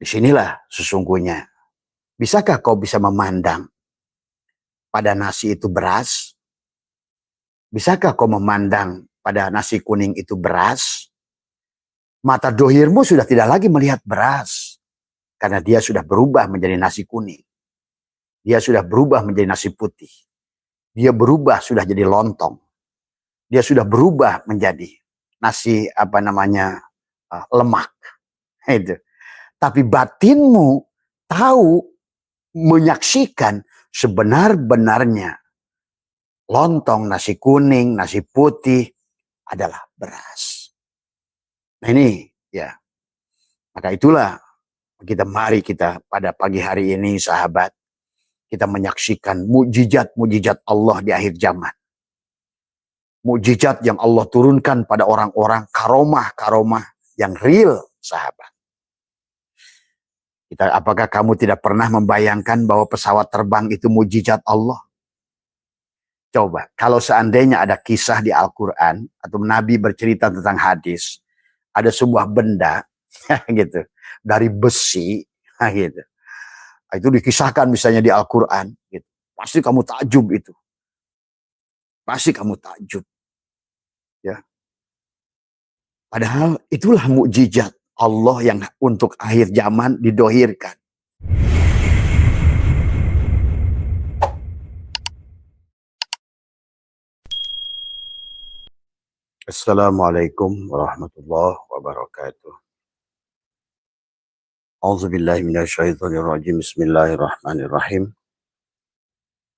Disinilah sesungguhnya. Bisakah kau bisa memandang pada nasi itu beras? Bisakah kau memandang pada nasi kuning itu beras? Mata dohirmu sudah tidak lagi melihat beras. Karena dia sudah berubah menjadi nasi kuning. Dia sudah berubah menjadi nasi putih. Dia berubah sudah jadi lontong. Dia sudah berubah menjadi nasi lemak. Itu. Tapi batinmu tahu, menyaksikan sebenar-benarnya lontong, nasi kuning, nasi putih adalah beras. Nah ini ya. Maka itulah mari kita pada pagi hari ini sahabat, kita menyaksikan mukjizat-mukjizat Allah di akhir zaman. Mukjizat yang Allah turunkan pada orang-orang, karomah-karomah yang real sahabat. Apakah kamu tidak pernah membayangkan bahwa pesawat terbang itu mukjizat Allah? Coba, kalau seandainya ada kisah di Al-Quran atau Nabi bercerita tentang hadis, ada sebuah benda gitu dari besi gitu. Itu dikisahkan misalnya di Al-Quran gitu. Pasti kamu takjub itu. Pasti kamu takjub. Ya. Padahal itulah mukjizat Allah yang untuk akhir zaman didohirkan. Assalamualaikum warahmatullahi wabarakatuh. A'udzubillahi minasyaitonirrajim. Bismillahirrahmanirrahim.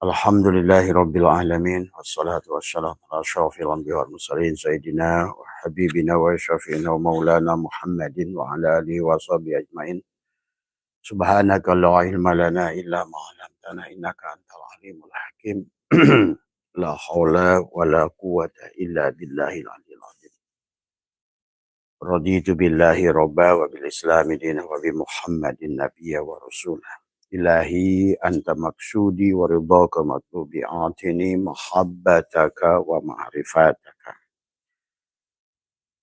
Alhamdulillahi rabbil alamin. Wassalatu wassalamu ala asyrafil anbiya'i wal mursalin sayyidina wa habibina wa syafi'ina wa maulana Muhammadin wa ala alihi wa sahbihi ajmain. Subhanaka la ilma lana illa ma 'allamtana innaka antal alimul hakim. La haula wa la quwwata illa billahil aliyyil azim. Raditu billahi rabba wa bil islami dina wa bi Muhammadin nabiyya wa rasulah. Ilahi anta maksudi wa ridhaka matlubi atini mahabbataka wa ma'rifataka.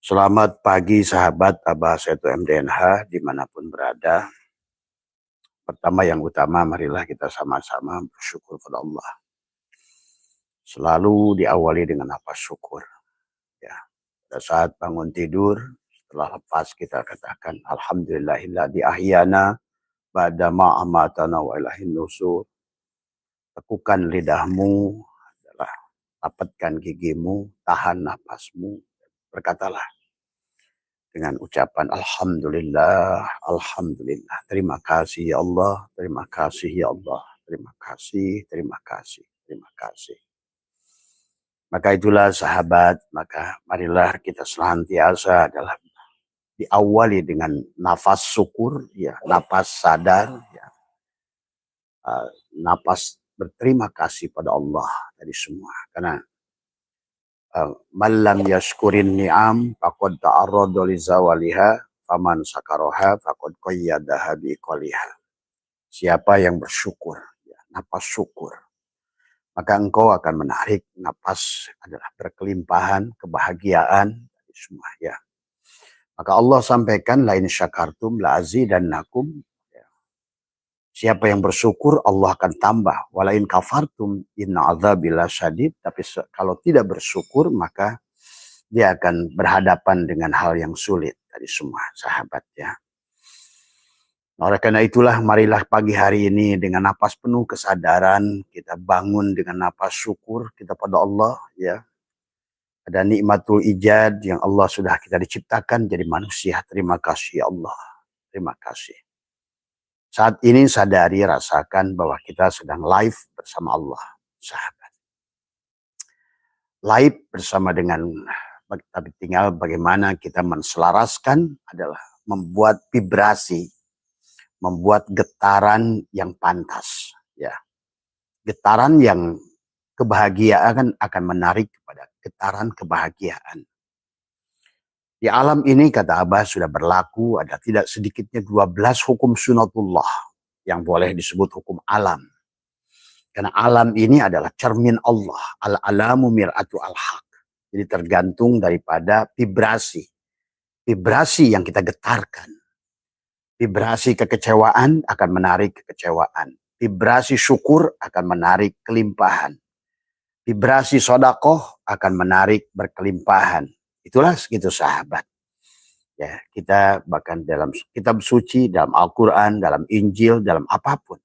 Selamat pagi sahabat Abah Setu MDNH dimanapun berada. Pertama yang utama marilah kita sama-sama bersyukur kepada Allah. Selalu diawali dengan nafas syukur. Ya. Pada saat bangun tidur, setelah lepas kita katakan alhamdulillahilladzi ahyana ba'da ma amatana wa ilaihin nusur. Tekukan lidahmu, adalah rapatkan gigimu, tahan nafasmu, berkatalah dengan ucapan alhamdulillah, alhamdulillah. Terima kasih ya Allah, terima kasih ya Allah, terima kasih, terima kasih, terima kasih. Maka itulah sahabat, maka marilah kita senantiasa adalah diawali dengan nafas syukur, ya, nafas sadar, ya, nafas berterima kasih pada Allah dari semua. Karena man lam yashkurin ni'am faqad ta'arrada li zawaliha faman sakaroha faqad qayyadaha biqaliha. Siapa yang bersyukur, ya, nafas syukur, maka engkau akan menarik napas adalah berkelimpahan, kebahagiaan dari semua, ya. Maka Allah sampaikan lain syakartum la azidannakum. Ya. Siapa yang bersyukur Allah akan tambah. Walain kafartum inna adzabi lasyadid. Tapi kalau tidak bersyukur maka dia akan berhadapan dengan hal yang sulit dari semua sahabat, ya. Oleh karena itulah marilah pagi hari ini dengan napas penuh kesadaran kita bangun dengan napas syukur kita pada Allah, ya. Ada nikmatul ijad yang Allah sudah kita diciptakan jadi manusia. Terima kasih ya Allah. Terima kasih. Saat ini sadari, rasakan bahwa kita sedang live bersama Allah, sahabat. Live bersama dengan, tapi tinggal bagaimana kita menselaraskan adalah membuat vibrasi, membuat getaran yang pantas, ya. Getaran yang kebahagiaan akan menarik kepada getaran kebahagiaan. Di alam ini kata Abah sudah berlaku ada tidak sedikitnya 12 hukum sunatullah yang boleh disebut hukum alam. Karena alam ini adalah cermin Allah. Al-alamu mir'atu al-haq. Jadi tergantung daripada vibrasi. Vibrasi yang kita getarkan. Vibrasi kekecewaan akan menarik kekecewaan. Vibrasi syukur akan menarik kelimpahan. Vibrasi sodakoh akan menarik berkelimpahan. Itulah segitu sahabat. Ya, kita bahkan dalam kitab suci, dalam Al-Quran, dalam Injil, dalam apapun.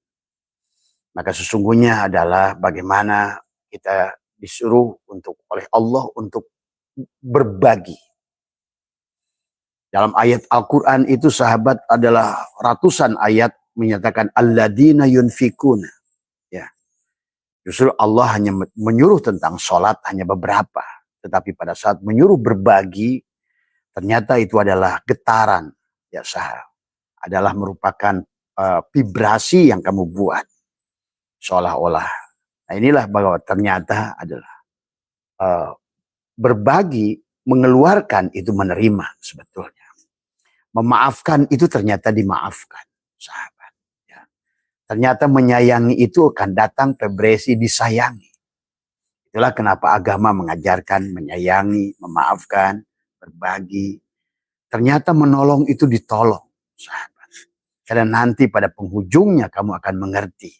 Maka sesungguhnya adalah bagaimana kita disuruh oleh Allah untuk berbagi. Dalam ayat Al-Quran itu sahabat adalah ratusan ayat menyatakan alladzina yunfikuna. Ya. Justru Allah hanya menyuruh tentang sholat hanya beberapa. Tetapi pada saat menyuruh berbagi, ternyata itu adalah getaran. Ya sahabat. Adalah merupakan vibrasi yang kamu buat. Seolah-olah. Nah inilah bahwa ternyata adalah berbagi, mengeluarkan itu menerima sebetulnya. Memaafkan itu ternyata dimaafkan, sahabat. Ya. Ternyata menyayangi itu akan datang vibrasi disayangi. Itulah kenapa agama mengajarkan menyayangi, memaafkan, berbagi. Ternyata menolong itu ditolong, sahabat. Karena nanti pada penghujungnya kamu akan mengerti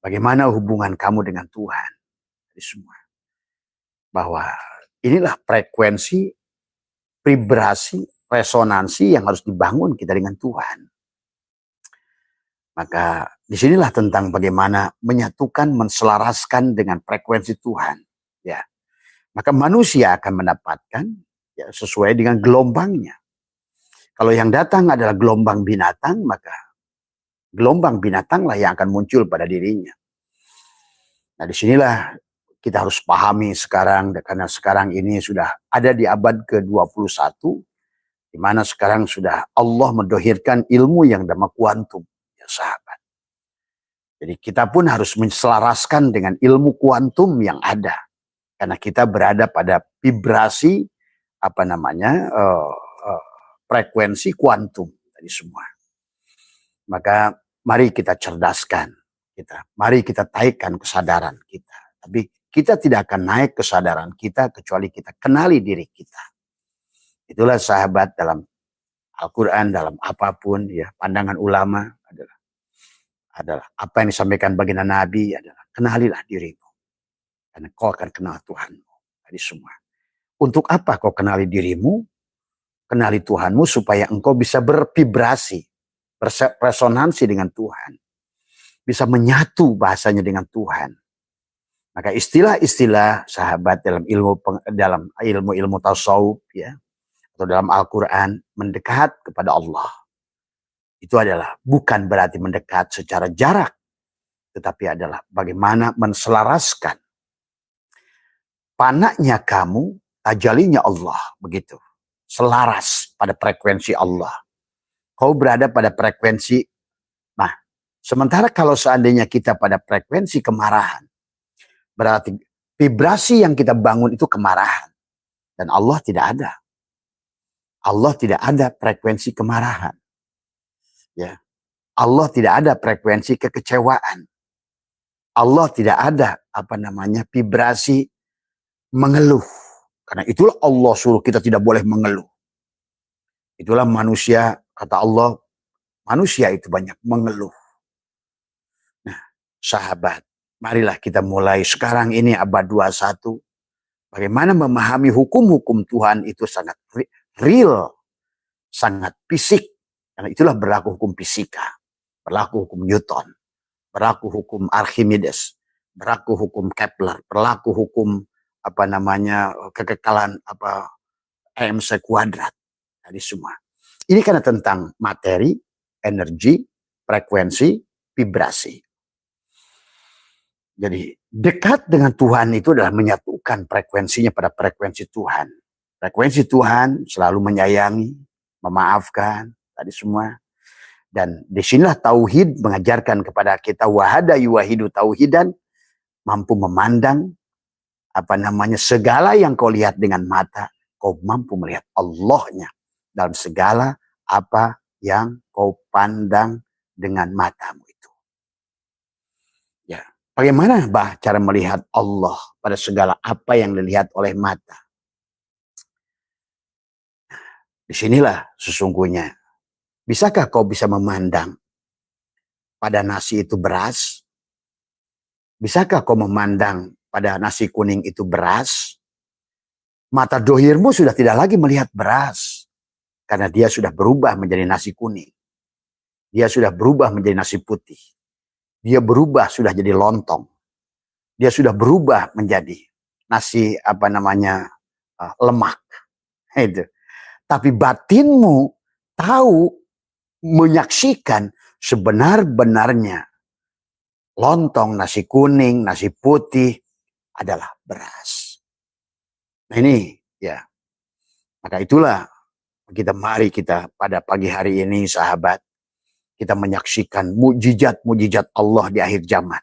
bagaimana hubungan kamu dengan Tuhan. Jadi semua. Bahwa inilah frekuensi, vibrasi, resonansi yang harus dibangun kita dengan Tuhan. Maka disinilah tentang bagaimana menyatukan, menselaraskan dengan frekuensi Tuhan. Ya, maka manusia akan mendapatkan ya, sesuai dengan gelombangnya. Kalau yang datang adalah gelombang binatang, maka gelombang binatanglah yang akan muncul pada dirinya. Nah disinilah kita harus pahami sekarang, karena sekarang ini sudah ada di abad ke-21, di mana sekarang sudah Allah mendohirkan ilmu yang nama kuantum, ya sahabat. Jadi kita pun harus menselaraskan dengan ilmu kuantum yang ada, karena kita berada pada vibrasi frekuensi kuantum tadi semua. Maka mari kita cerdaskan mari kita taikkan kesadaran kita. Tapi kita tidak akan naik kesadaran kita kecuali kita kenali diri kita. Itulah sahabat dalam Al-Quran, dalam apapun ya, pandangan ulama adalah apa yang disampaikan baginda Nabi adalah kenalilah dirimu. Karena kau akan kenal Tuhanmu. Jadi semua. Untuk apa kau kenali dirimu? Kenali Tuhanmu supaya engkau bisa bervibrasi, beresonansi dengan Tuhan. Bisa menyatu bahasanya dengan Tuhan. Maka istilah-istilah sahabat dalam ilmu tasawuf ya, atau dalam Al-Quran mendekat kepada Allah. Itu adalah bukan berarti mendekat secara jarak, tetapi adalah bagaimana menselaraskan panaknya kamu, tajalinya Allah, begitu. Selaras pada frekuensi Allah. Kau berada pada frekuensi, nah, sementara kalau seandainya kita pada frekuensi kemarahan, berarti vibrasi yang kita bangun itu kemarahan. Dan Allah tidak ada. Allah tidak ada frekuensi kemarahan. Ya. Allah tidak ada frekuensi kekecewaan. Allah tidak ada vibrasi mengeluh. Karena itulah Allah suruh kita tidak boleh mengeluh. Itulah manusia, kata Allah, manusia itu banyak mengeluh. Nah, sahabat, marilah kita mulai sekarang ini abad 21. Bagaimana memahami hukum-hukum Tuhan itu sangat real, sangat fisik. Karena itulah berlaku hukum fisika, berlaku hukum Newton, berlaku hukum Archimedes, berlaku hukum Kepler, berlaku hukum kekekalan EMC kuadrat. Jadi semua. Ini karena tentang materi, energi, frekuensi, vibrasi. Jadi dekat dengan Tuhan itu adalah menyatukan frekuensinya pada frekuensi Tuhan. Frekuensi Tuhan selalu menyayangi, memaafkan, tadi semua. Dan disinilah tauhid mengajarkan kepada kita wahada yuwahidu tauhidan, mampu memandang segala yang kau lihat dengan mata, kau mampu melihat Allahnya dalam segala apa yang kau pandang dengan matamu itu. Ya, bagaimana cara melihat Allah pada segala apa yang dilihat oleh mata? Disinilah sesungguhnya Bisakah kau bisa memandang pada nasi itu beras? Bisakah kau memandang pada nasi kuning itu beras? Mata dohirmu sudah tidak lagi melihat beras. Karena dia sudah berubah menjadi nasi kuning. Dia sudah berubah menjadi nasi putih. Dia berubah sudah jadi lontong. Dia sudah berubah menjadi nasi lemak. Itu. Tapi batinmu tahu, menyaksikan sebenar-benarnya lontong, nasi kuning, nasi putih adalah beras. Nah ini ya, maka itulah mari kita pada pagi hari ini sahabat, kita menyaksikan mukjizat-mukjizat Allah di akhir zaman.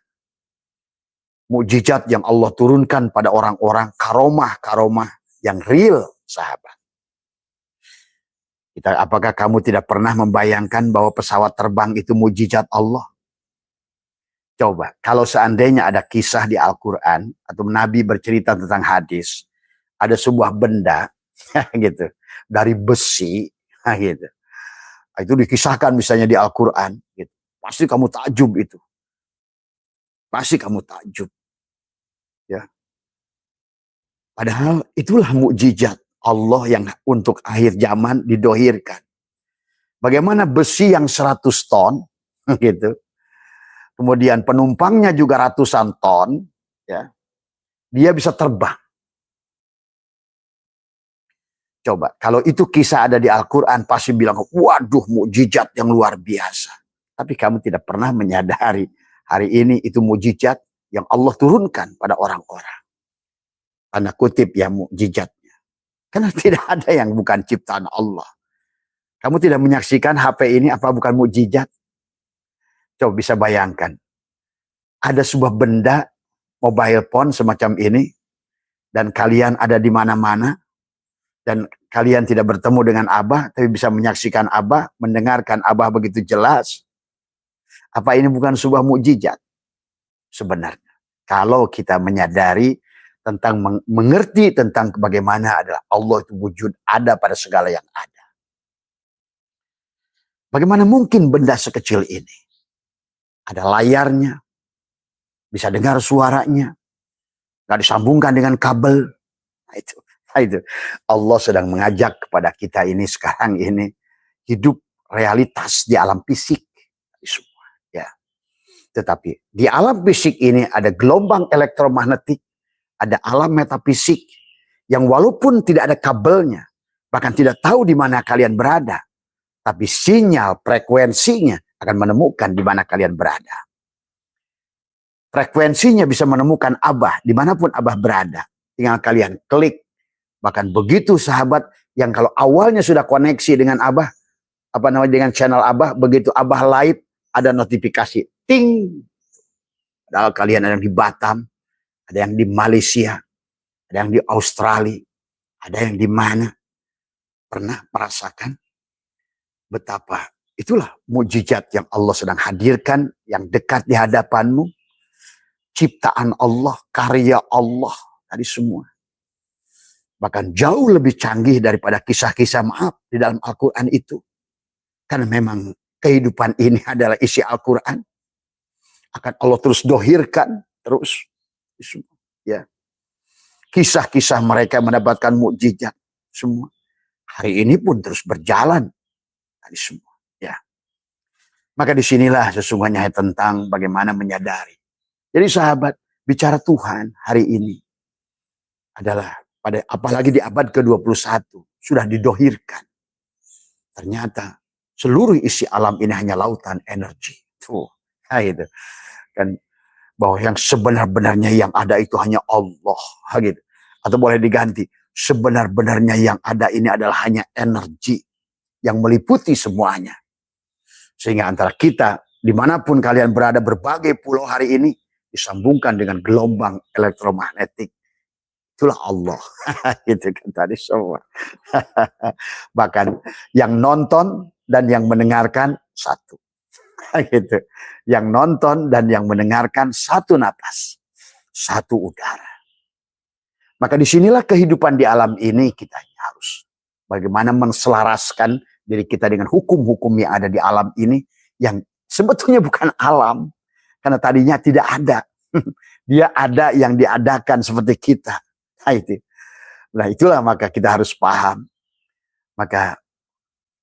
Mukjizat yang Allah turunkan pada orang-orang, karomah-karomah yang real sahabat. Apakah kamu tidak pernah membayangkan bahwa pesawat terbang itu mukjizat Allah? Coba, kalau seandainya ada kisah di Al-Quran atau Nabi bercerita tentang hadis, ada sebuah benda gitu dari besi gitu. Itu dikisahkan misalnya di Al-Quran gitu. Pasti kamu takjub itu. Pasti kamu takjub. Ya. Padahal itulah mukjizat Allah yang untuk akhir zaman didohirkan. Bagaimana besi yang 100 ton gitu. Kemudian penumpangnya juga ratusan ton, ya. Dia bisa terbang. Coba, kalau itu kisah ada di Al-Quran, pasti bilang, waduh, mukjizat yang luar biasa. Tapi kamu tidak pernah menyadari, hari ini itu mukjizat yang Allah turunkan pada orang-orang. Tanda kutip ya mukjizatnya. Karena tidak ada yang bukan ciptaan Allah. Kamu tidak menyaksikan HP ini apa bukan mukjizat? Coba bisa bayangkan. Ada sebuah benda, mobile phone semacam ini, dan kalian ada di mana-mana, dan kalian tidak bertemu dengan Abah, tapi bisa menyaksikan Abah, mendengarkan Abah begitu jelas. Apa ini bukan sebuah mukjizat? Sebenarnya, kalau kita menyadari tentang mengerti tentang bagaimana adalah Allah itu wujud ada pada segala yang ada. Bagaimana mungkin benda sekecil ini? Ada layarnya, bisa dengar suaranya, nggak disambungkan dengan kabel. Nah, itu. Allah sedang mengajak kepada kita ini sekarang ini hidup realitas di alam fisik semua ya. Tetapi di alam fisik ini ada gelombang elektromagnetik, ada alam metafisik yang walaupun tidak ada kabelnya, bahkan tidak tahu di mana kalian berada, tapi sinyal frekuensinya akan menemukan di mana kalian berada. Frekuensinya bisa menemukan Abah dimanapun Abah berada. Tinggal kalian klik. Bahkan begitu sahabat yang kalau awalnya sudah koneksi dengan Abah, dengan channel Abah, begitu Abah live ada notifikasi, ting. Padahal kalian ada yang di Batam, ada yang di Malaysia, ada yang di Australia, ada yang di mana. Pernah merasakan betapa itulah mukjizat yang Allah sedang hadirkan, yang dekat di hadapanmu. Ciptaan Allah, karya Allah, tadi semua. Bahkan jauh lebih canggih daripada kisah-kisah maaf di dalam Al-Quran itu. Karena memang kehidupan ini adalah isi Al-Quran. Akan Allah terus dohirkan, terus. Ya. Kisah-kisah mereka mendapatkan mukjizat semua. Hari ini pun terus berjalan. Tadi semua. Ya. Maka disinilah sesungguhnya tentang bagaimana menyadari. Jadi sahabat, bicara Tuhan hari ini adalah apalagi di abad ke-21 sudah didohirkan. Ternyata seluruh isi alam ini hanya lautan energi. Tuh, nah itu. Kan bahwa yang sebenar-benarnya yang ada itu hanya Allah, gitu. Atau boleh diganti, sebenar-benarnya yang ada ini adalah hanya energi yang meliputi semuanya. Sehingga antara kita dimanapun kalian berada, berbagai pulau hari ini disambungkan dengan gelombang elektromagnetik. Itulah Allah. Gitu kan tadi semua. Bahkan yang nonton dan yang mendengarkan satu. Gitu. Yang nonton dan yang mendengarkan satu napas. Satu udara. Maka disinilah kehidupan di alam ini kita harus bagaimana menselaraskan diri kita dengan hukum-hukum yang ada di alam ini yang sebetulnya bukan alam. Karena tadinya tidak ada. Dia ada yang diadakan seperti kita. Nah, itulah maka kita harus paham. Maka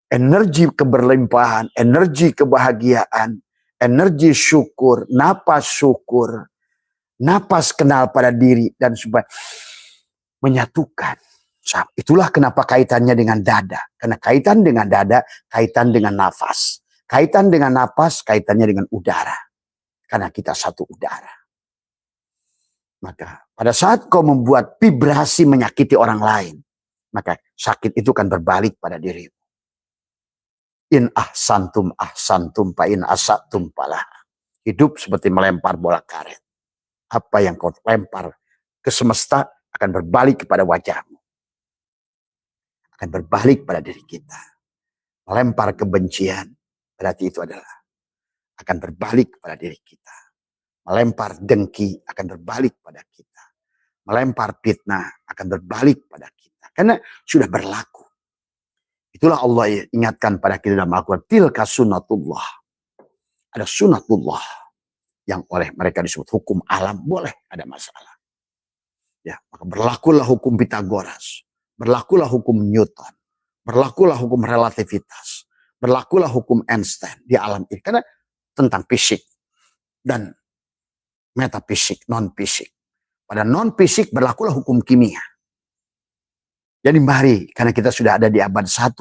energi keberlimpahan, energi kebahagiaan, energi syukur, napas kenal pada diri dan supaya menyatukan. Itulah kenapa kaitannya dengan dada. Karena kaitan dengan dada, kaitan dengan nafas. Kaitan dengan nafas, kaitannya dengan udara. Karena kita satu udara. Maka pada saat kau membuat vibrasi menyakiti orang lain, maka sakit itu akan berbalik pada dirimu. In ahsantum fa in asatum falah. Hidup seperti melempar bola karet. Apa yang kau lempar ke semesta akan berbalik kepada wajahmu. Akan berbalik pada diri kita. Melempar kebencian, berarti itu adalah akan berbalik pada diri kita. Melempar dengki akan berbalik pada kita. Melempar fitnah akan berbalik pada kita. Karena sudah berlaku. Itulah Allah ingatkan pada kita dalam Al-Quran. Tilka sunnatullah. Ada sunnatullah. Yang oleh mereka disebut hukum alam. Boleh ada masalah. Ya, maka berlakulah hukum Pitagoras. Berlakulah hukum Newton. Berlakulah hukum relativitas. Berlakulah hukum Einstein di alam ini. Karena tentang fisik. Dan metafisik, non-fisik. Pada non-fisik berlakulah hukum kimia. Jadi mari, karena kita sudah ada di abad 1,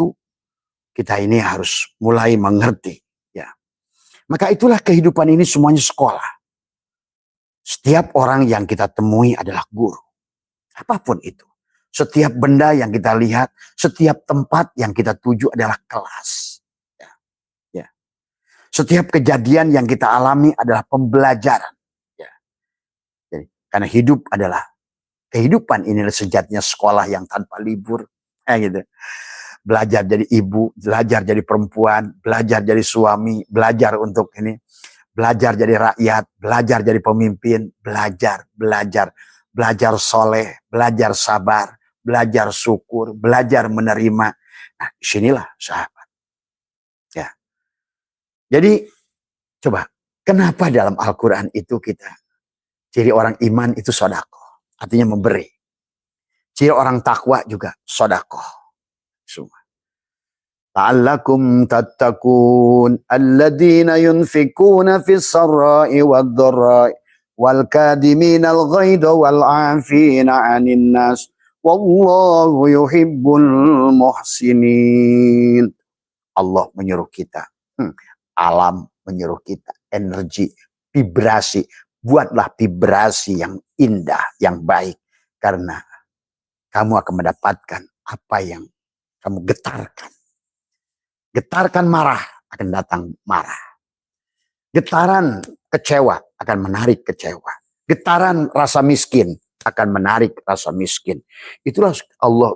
kita ini harus mulai mengerti. Ya. Maka itulah kehidupan ini semuanya sekolah. Setiap orang yang kita temui adalah guru. Apapun itu. Setiap benda yang kita lihat, setiap tempat yang kita tuju adalah kelas. Ya. Ya. Setiap kejadian yang kita alami adalah pembelajaran. Ya. Jadi, karena hidup adalah kehidupan inilah sejatinya sekolah yang tanpa libur. Gitu. Belajar jadi ibu, belajar jadi perempuan, belajar jadi suami, belajar untuk ini, belajar jadi rakyat, belajar jadi pemimpin, belajar soleh, belajar sabar, belajar syukur, belajar menerima. Nah, disinilah sahabat. Ya. Jadi, coba, kenapa dalam Al-Quran itu kita, ciri orang iman itu sodako, artinya memberi. Ciri orang takwa juga sodako. Semua. La'allakum tattaqun alladzina yunfikuna fis sarra'i wad dharra'i wal kadhimina al ghaidha wal 'afina 'anil nas wallahu yuhibbul muhsinin. Allah menyuruh kita, alam menyuruh kita, energi, vibrasi, buatlah vibrasi yang indah, yang baik, karena kamu akan mendapatkan apa yang kamu getarkan. Getarkan marah, akan datang marah. Getaran kecewa akan menarik kecewa. Getaran rasa miskin akan menarik rasa miskin. Itulah Allah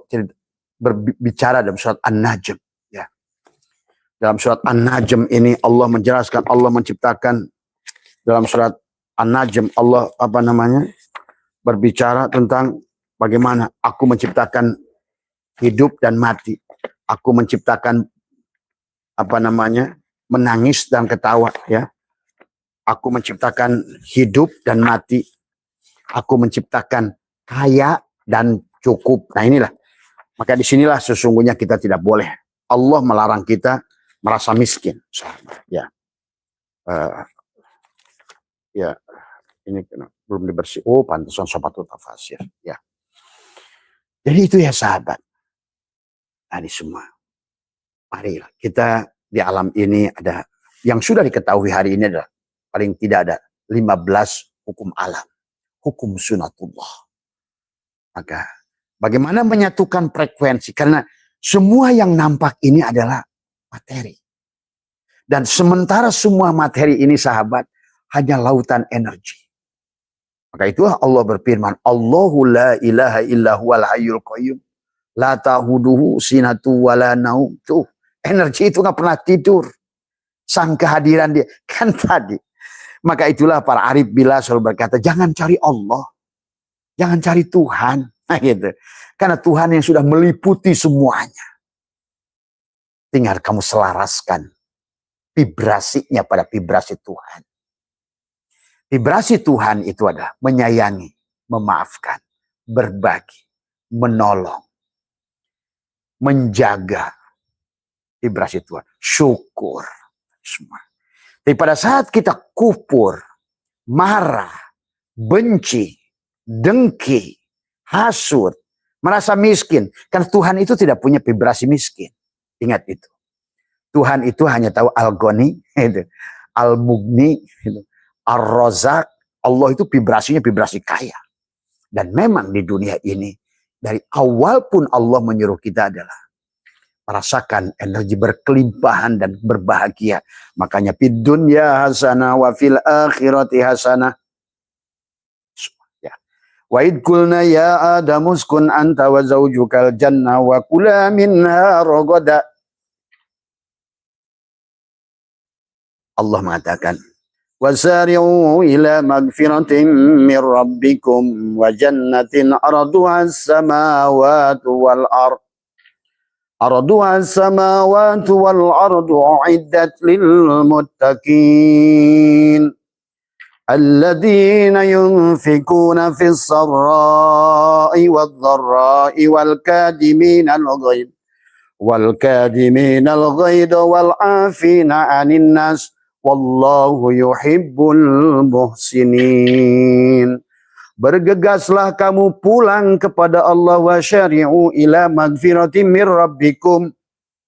berbicara dalam surat An-Najm. Ya. Dalam surat An-Najm ini Allah menjelaskan, Allah menciptakan dalam surat An-Najm Allah berbicara tentang bagaimana aku menciptakan hidup dan mati. Aku menciptakan menangis dan ketawa, ya. Aku menciptakan hidup dan mati. Aku menciptakan kaya dan cukup. Nah, inilah. Maka disinilah sesungguhnya kita tidak boleh. Allah melarang kita merasa miskin. Ya. Ya. Ini belum dibersih. Oh, pantesan sopatul tafasir. Ya. Jadi itu ya sahabat. Tadi semua. Marilah kita di alam ini ada yang sudah diketahui hari ini adalah paling tidak ada 15 hukum alam, hukum sunatullah. Maka bagaimana menyatukan frekuensi, karena semua yang nampak ini adalah materi. Dan sementara semua materi ini sahabat hanya lautan energi. Maka itulah Allah berfirman, Allahu la ilaha illa huwal hayyul qayyum la ta'khuduhu sinatu wala naum. Tuh, energi itu nggak pernah tidur. Sang kehadiran dia. Kan tadi. Maka itulah para arif bila selalu berkata, jangan cari Allah. Jangan cari Tuhan. Nah, gitu. Karena Tuhan yang sudah meliputi semuanya. Tinggal kamu selaraskan vibrasinya pada vibrasi Tuhan. Vibrasi Tuhan itu adalah menyayangi, memaafkan, berbagi, menolong, menjaga. Vibrasi Tuhan, syukur, semua. Tapi pada saat kita kufur, marah, benci, dengki, hasut, merasa miskin. Karena Tuhan itu tidak punya vibrasi miskin. Ingat itu. Tuhan itu hanya tahu Al-Ghani, Al-Mughni, Ar-Razak. Allah itu vibrasinya vibrasi kaya. Dan memang di dunia ini, dari awal pun Allah menyuruh kita adalah merasakan energi berkelimpahan dan berbahagia. Makanya fid dunya hasanah wa fil akhirati hasanah. Ya. Wa id qulna ya Adamu uskun anta wa zawjukal jannah wa kula minha ragada. Allah mengatakan, wasari'u ila magfiratin min rabbikum wa jannatin arduha as-samawati wal ardh. Arduha as-samawati wal ardu uiddat lil muttaqin alladzina yunfikuna fis sarra'i wad dharra'i wal kadimina al-ghaidha wal 'afina 'anil nas wallahu yuhibbul muhsinin. Bergegaslah kamu pulang kepada Allah wa syari'u ila magfiratin mir rabbikum,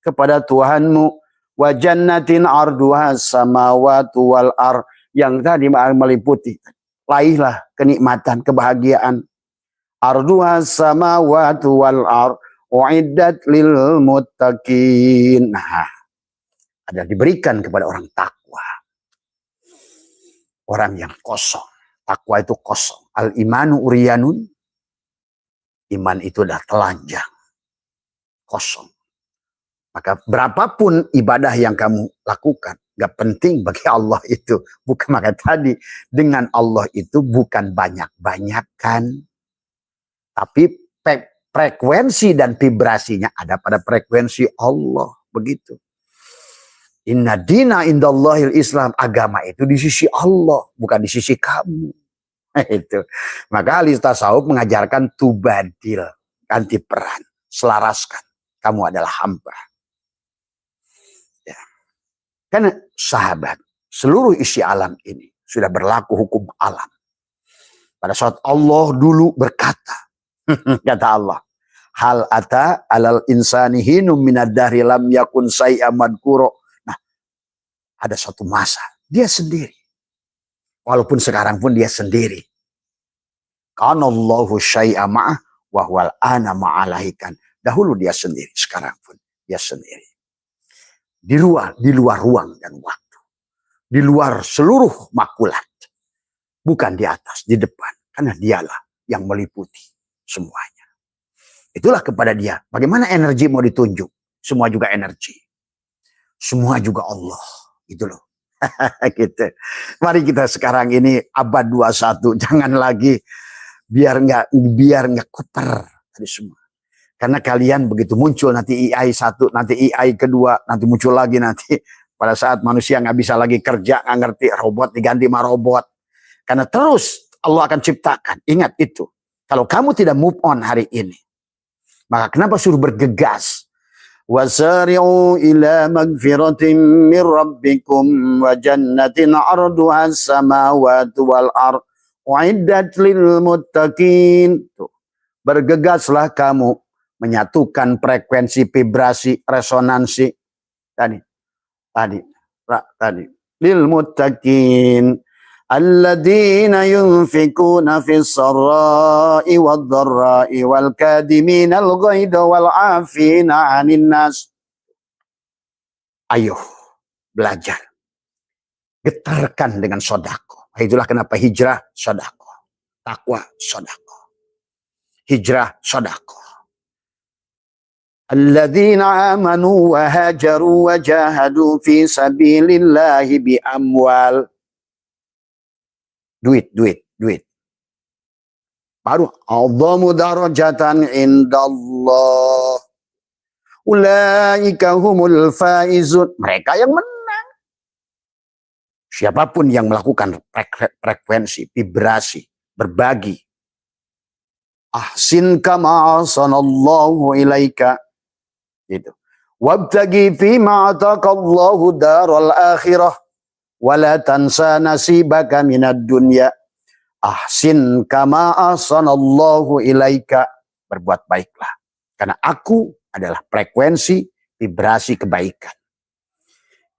kepada Tuhanmu, wa jannatin arduha samawati wal ar, yang tadi meliputi raihlah kenikmatan, kebahagiaan. Arduha samawati wal ar uiddat lil muttaqin. Nah, ada diberikan kepada orang takwa. Orang yang kosong. Takwa itu kosong. Al-imanu uriyanun. Iman itu adalah telanjang. Kosong. Maka berapapun ibadah yang kamu lakukan, gak penting bagi Allah itu. Bukan, maka tadi, dengan Allah itu bukan banyak-banyakan. Tapi frekuensi dan vibrasinya ada pada frekuensi Allah. Begitu. Inna dina indallahil Islam. Agama itu di sisi Allah, bukan di sisi kamu. Itu. Maka ahli tasawuf mengajarkan tubadil, ganti peran, selaraskan. Kamu adalah hamba. Ya. Karena sahabat, seluruh isi alam ini sudah berlaku hukum alam. Pada saat Allah dulu berkata, kata Allah, hal ata alal insani hinum minad dahri lam yakun say'a madkuro. Nah, ada satu masa dia sendiri. Walaupun sekarang pun dia sendiri. Kanallahu syai'a ma'ah wa huwal ana ma'alahikan. Dahulu dia sendiri, sekarang pun dia sendiri. Di luar ruang dan waktu. Di luar seluruh makulat. Bukan di atas, di depan. Karena dialah yang meliputi semuanya. Itulah kepada dia. Bagaimana energi mau ditunjuk? Semua juga energi. Semua juga Allah. Gitu loh. Gitu. Mari kita sekarang ini abad 21. Jangan lagi biar nggak kuper tadi semua. Karena kalian begitu muncul nanti AI 1, nanti AI kedua, nanti muncul lagi nanti pada saat manusia nggak bisa lagi kerja, nggak ngerti, robot diganti sama robot. Karena terus Allah akan ciptakan. Ingat itu. Kalau kamu tidak move on hari ini, maka kenapa suruh bergegas? Wasari'u ila magfiratin min rabbikum wa jannatin 'arduha as-samawati wal ardh uiddat lil muttaqin. Bergegaslah kamu menyatukan frekuensi, vibrasi, resonansi tadi lil muttaqin alladzina yunfikuna fis sarra'i wad dharra'i wal kadimina al ghaidha wal 'afina 'anil nas. Ayo belajar, getarkan dengan sedekah. Itulah kenapa hijrah sedekah, takwa sedekah, hijrah sedekah. Alladzina amanu wa hajaru wa jahadu fi sabilillahi bi amwal. Duit. Baru a'dhamu darajatan indallah Ulaika humul faizun. Mereka yang menang. Siapapun yang melakukan frekuensi, vibrasi, berbagi. Ahsin kama ahsanallahu ilaika. Gitu. Wabtagi fima ataqallahu daral akhirah. Wala tansa nasibaka minad dunya. Ahsin kama ahsanallahu ilaika. Berbuat baiklah. Karena aku adalah frekuensi vibrasi kebaikan.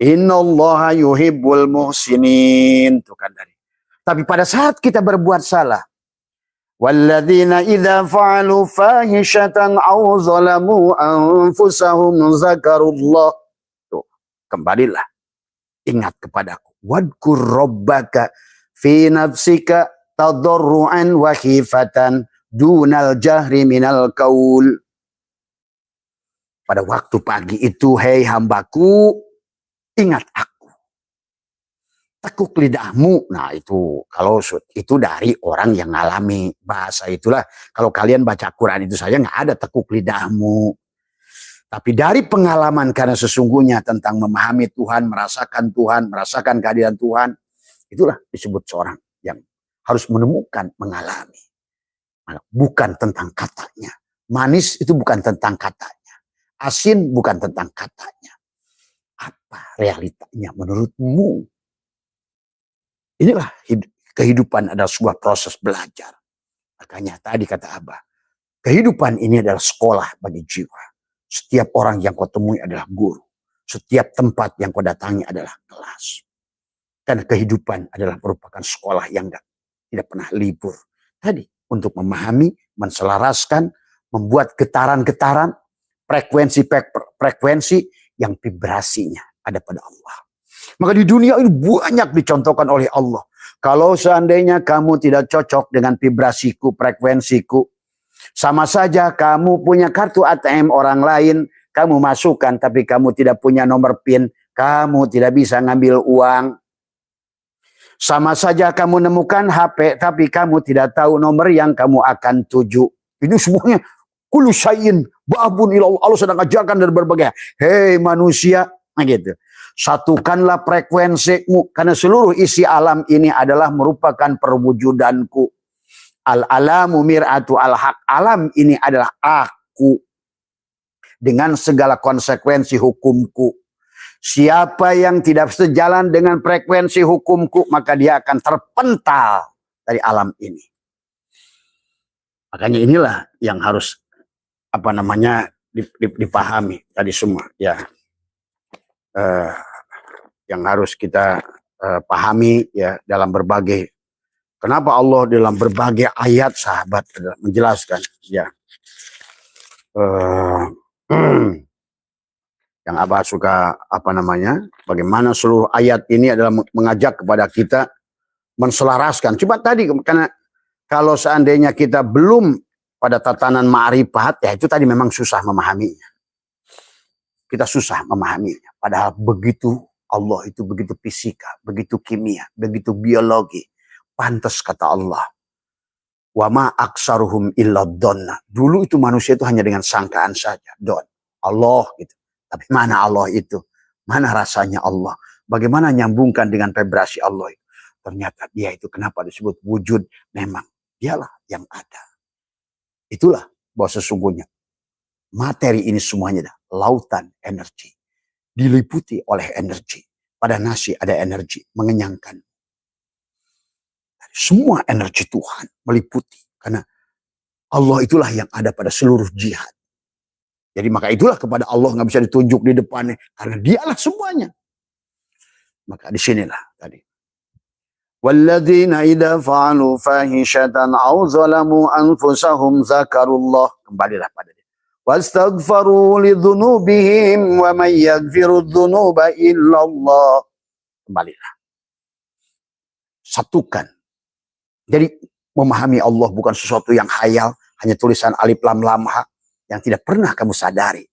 Innallaha yuhibbul muhsinin. Itu kan dari. Tapi pada saat kita berbuat salah, walladzina idza fa'alu fahishatan aw zalamu anfusahum zakarullah. Tuh, kembalilah. Ingat kepadaku. Wadkur rabbaka fi nafsika tadarruan wa khifatan dunal jahri minal qaul. Pada waktu pagi itu, hei hambaku, ingat aku. Tekuk lidahmu. Nah itu, kalau itu dari orang yang ngalami bahasa itulah. Kalau kalian baca Quran itu saja nggak ada tekuk lidahmu. Tapi dari pengalaman, karena sesungguhnya tentang memahami Tuhan, merasakan kehadiran Tuhan. Itulah disebut seorang yang harus menemukan, mengalami. Bukan tentang katanya. Manis itu bukan tentang katanya. Asin bukan tentang katanya. Apa realitanya menurutmu? Inilah kehidupan adalah sebuah proses belajar. Makanya tadi kata Abah, kehidupan ini adalah sekolah bagi jiwa. Setiap orang yang kau temui adalah guru. Setiap tempat yang kau datangi adalah kelas. Karena kehidupan adalah merupakan sekolah yang tidak pernah libur. Tadi untuk memahami, menselaraskan, membuat getaran-getaran, frekuensi yang vibrasinya ada pada Allah. Maka di dunia ini banyak dicontohkan oleh Allah. Kalau seandainya kamu tidak cocok dengan vibrasiku, frekuensiku, sama saja kamu punya kartu ATM orang lain, kamu masukkan tapi kamu tidak punya nomor PIN, kamu tidak bisa ngambil uang. Sama saja kamu nemukan HP tapi kamu tidak tahu nomor yang kamu akan tuju. Ini semuanya kullu syai'in babun ilallah. Allah sedang ajarkan dari berbagai. Hei manusia, gitu. Satukanlah frekuensimu karena seluruh isi alam ini adalah merupakan perwujudanku. Al-alamu mir'atu al-haq. Alam ini adalah aku dengan segala konsekuensi hukumku. Siapa yang tidak sejalan dengan frekuensi hukumku, maka dia akan terpental dari alam ini. Makanya inilah yang harus dipahami tadi semua ya, yang harus kita pahami ya dalam berbagai. Kenapa Allah dalam berbagai ayat sahabat menjelaskan ya, yang Abah suka bagaimana seluruh ayat ini adalah mengajak kepada kita menselaraskan. Cuma tadi karena kalau seandainya kita belum pada tatanan ma'rifat, ya itu tadi memang susah memahaminya. Kita susah memahaminya. Padahal begitu Allah itu begitu fisika, begitu kimia, begitu biologi. Pantas kata Allah. Wa ma aksaruhum illa donna. Dulu itu manusia itu hanya dengan sangkaan saja. Don. Allah gitu. Tapi mana Allah itu? Mana rasanya Allah? Bagaimana nyambungkan dengan vibrasi Allah itu? Ternyata dia itu kenapa disebut wujud? Memang dialah yang ada. Itulah bahwa sesungguhnya materi ini semuanya adalah lautan energi. Diliputi oleh energi. Pada nasi ada energi mengenyangkan. Semua energi Tuhan meliputi. Karena Allah itulah yang ada pada seluruh jihad. Jadi maka itulah kepada Allah nggak bisa ditunjuk di depannya. Karena dialah semuanya. Maka disinilah tadi. Walladzina idza fa'alu fahishatan aw zalamu anfusahum zakarullah. Kembalilah pada dia. Wastaghfaru lidzunubihim wa may yaghfiru dzunuba illallah. Kembalilah. Satukan. Jadi memahami Allah bukan sesuatu yang hayal, hanya tulisan alif lam lam ha yang tidak pernah kamu sadari.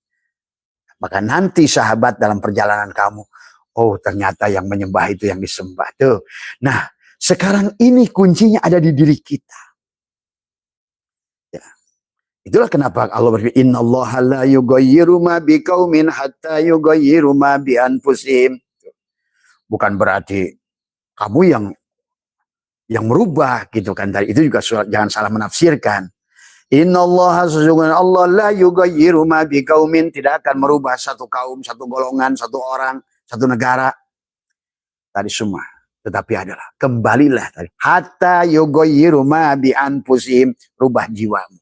Maka nanti sahabat dalam perjalanan kamu, oh ternyata yang menyembah itu yang disembah tuh. Nah, sekarang ini kuncinya ada di diri kita. Ya. Itulah kenapa Allah berfirman, innallaha la yughayyiru ma biqaumin hatta yughayyiru ma bi anfusihim. Bukan berarti kamu yang merubah gitu kan. Tadi itu juga jangan salah menafsirkan. Innallaha sesungguhnya Allah la yughayyiru ma biqaumin, tidak akan merubah satu kaum, satu golongan, satu orang, satu negara. Tadi semua. Tetapi adalah kembalilah tadi. Hatta yughayyiru ma bi anfusihim, rubah jiwamu.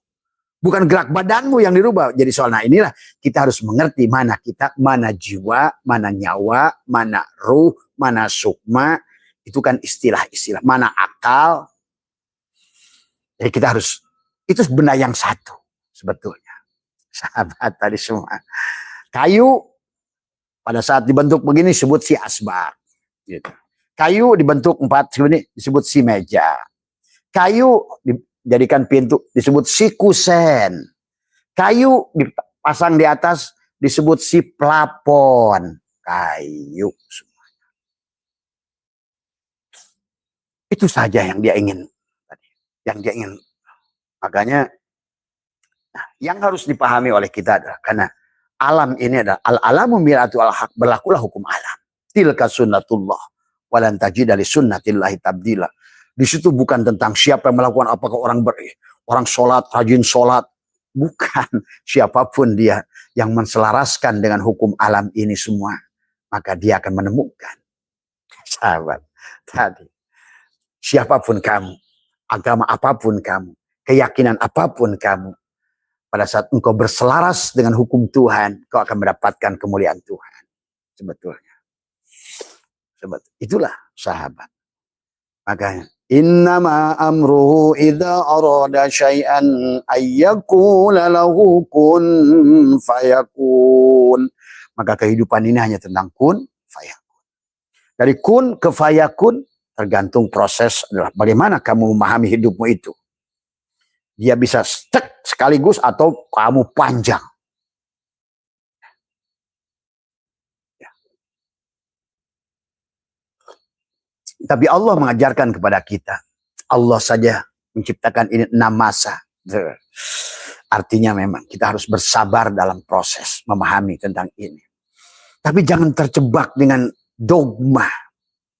Bukan gerak badanmu yang dirubah. Jadi soal inilah kita harus mengerti mana kita, mana jiwa, mana nyawa, mana ruh, mana sukma. Itu kan istilah-istilah. Mana akal. Jadi kita harus, itu benda yang satu sebetulnya. Sahabat tadi semua. Kayu pada saat dibentuk begini disebut si asbak. Gitu. Kayu dibentuk 4 ini disebut si meja. Kayu dijadikan pintu disebut si kusen. Kayu dipasang di atas disebut si plafon. Kayu semuanya. Itu saja yang dia ingin. Yang dia ingin. Makanya yang harus dipahami oleh kita adalah karena alam ini adalah al-alamu miratu al-haq, berlakulah hukum alam. Tilka sunnatullah walan tajida li sunnatillahi tabdila. Di situ bukan tentang siapa yang melakukan, apakah orang sholat, rajin sholat. Bukan. Siapapun dia yang menselaraskan dengan hukum alam ini semua, maka dia akan menemukan. Sahabat, tadi. Siapapun kamu, agama apapun kamu, keyakinan apapun kamu, pada saat engkau berselaras dengan hukum Tuhan, kau akan mendapatkan kemuliaan Tuhan. Sebetulnya. Itulah sahabat. Makanya innama amruhu idza arada syai'an ayyakula lahu kun fayakun. Maka kehidupan ini hanya tentang kun fayakun. Dari kun ke fayakun tergantung proses adalah bagaimana kamu memahami hidupmu itu. Dia bisa stuck sekaligus atau kamu panjang. Tapi Allah mengajarkan kepada kita. Allah saja menciptakan ini 6 masa. Artinya memang kita harus bersabar dalam proses memahami tentang ini. Tapi jangan terjebak dengan dogma.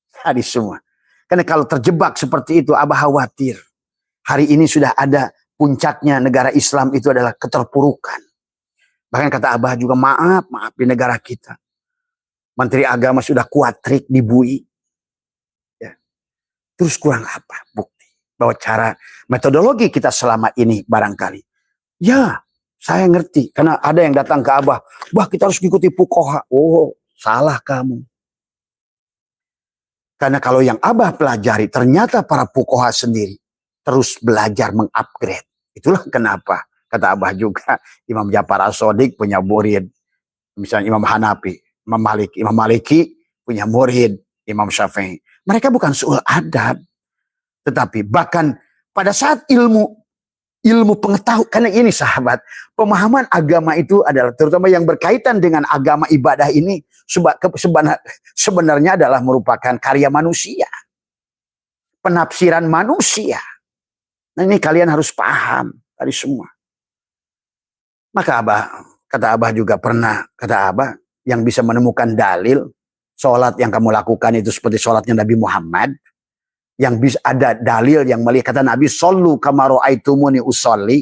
Tadi semua. Karena kalau terjebak seperti itu, Abah khawatir. Hari ini sudah ada puncaknya negara Islam itu adalah keterpurukan. Bahkan kata Abah juga maaf di negara kita. Menteri Agama sudah kuatrik dibui. Terus kurang apa bukti bahwa cara metodologi kita selama ini barangkali. Ya, saya ngerti. Karena ada yang datang ke Abah. Bah, kita harus ikuti fuqaha. Oh, salah kamu. Karena kalau yang Abah pelajari, ternyata para fuqaha sendiri terus belajar mengupgrade. Itulah kenapa, kata Abah juga, Imam Ja'far As-Shadiq punya murid. Misalnya Imam Hanafi, Imam Maliki punya murid, Imam Syafi'i. Mereka bukan suul adab. Tetapi bahkan pada saat ilmu pengetahuan. Karena ini sahabat. Pemahaman agama itu adalah terutama yang berkaitan dengan agama ibadah ini. Sebenarnya adalah merupakan karya manusia. Penafsiran manusia. Nah ini kalian harus paham. Tadi semua. Maka kata Abah juga pernah. Kata Abah yang bisa menemukan dalil. Sholat yang kamu lakukan itu seperti sholatnya Nabi Muhammad. Yang bisa ada dalil yang melihat kata Nabi, Sallu kama ra'aitumuni usolli.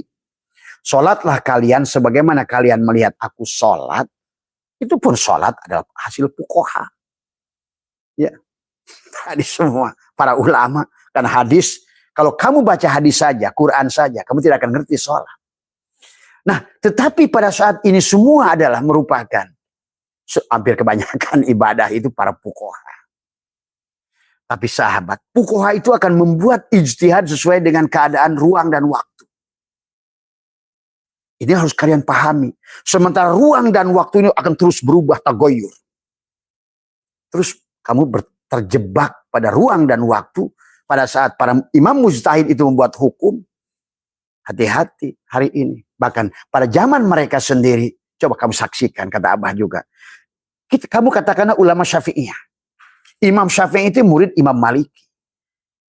Sholatlah kalian sebagaimana kalian melihat aku sholat. Itu pun sholat adalah hasil fuqaha. Ya. Tadi semua para ulama. Karena hadis, kalau kamu baca hadis saja, Quran saja, kamu tidak akan ngerti sholat. Nah, tetapi pada saat ini semua adalah merupakan hampir kebanyakan ibadah itu para fuqaha. Tapi sahabat, fuqaha itu akan membuat ijtihad sesuai dengan keadaan ruang dan waktu. Ini harus kalian pahami. Sementara ruang dan waktu ini akan terus berubah tagoyur. Terus kamu terjebak pada ruang dan waktu pada saat para imam mujtahid itu membuat hukum. Hati-hati hari ini. Bahkan pada zaman mereka sendiri, coba kamu saksikan, kata Abah juga. Kamu katakanlah ulama Syafi'iyah. Imam Syafi'i itu murid Imam Maliki.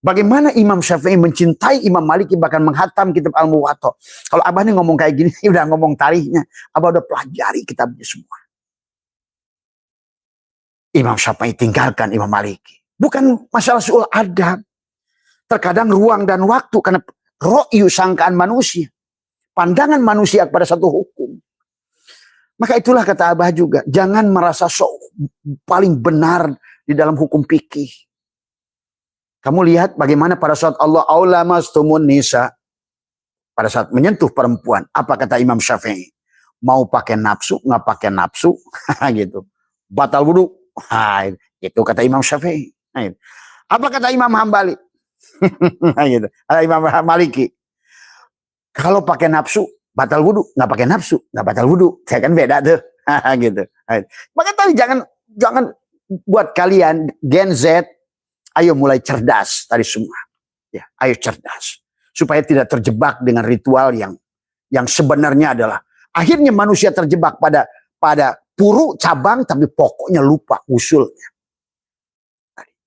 Bagaimana Imam Syafi'i mencintai Imam Maliki bahkan menghatam kitab Al-Muwatta. Kalau Abah nih ngomong kayak gini, udah ngomong tarikhnya. Abah udah pelajari kitabnya semua. Imam Syafi'i tinggalkan Imam Maliki. Bukan masalah soal adab. Terkadang ruang dan waktu karena ro'yu sangkaan manusia. Pandangan manusia kepada satu hukum. Maka itulah kata Abah juga. Jangan merasa paling benar di dalam hukum fikih. Kamu lihat bagaimana pada saat Allah aulamastumun nisa. Pada saat menyentuh perempuan. Apa kata Imam Syafi'i? Mau pakai nafsu, nggak pakai nafsu. Gitu. Batal wudu. Itu kata Imam Syafi'i. Apa kata Imam Hambali? Gitu. Imam Maliki. Kalau pakai nafsu, batal wudu. Nggak pakai nafsu, nggak batal wudu. Saya kan beda tuh. Gitu. Maka tadi jangan buat kalian Gen Z, ayo mulai cerdas tadi semua. Ya, ayo cerdas. Supaya tidak terjebak dengan ritual yang sebenarnya adalah akhirnya manusia terjebak pada puru cabang tapi pokoknya lupa usulnya.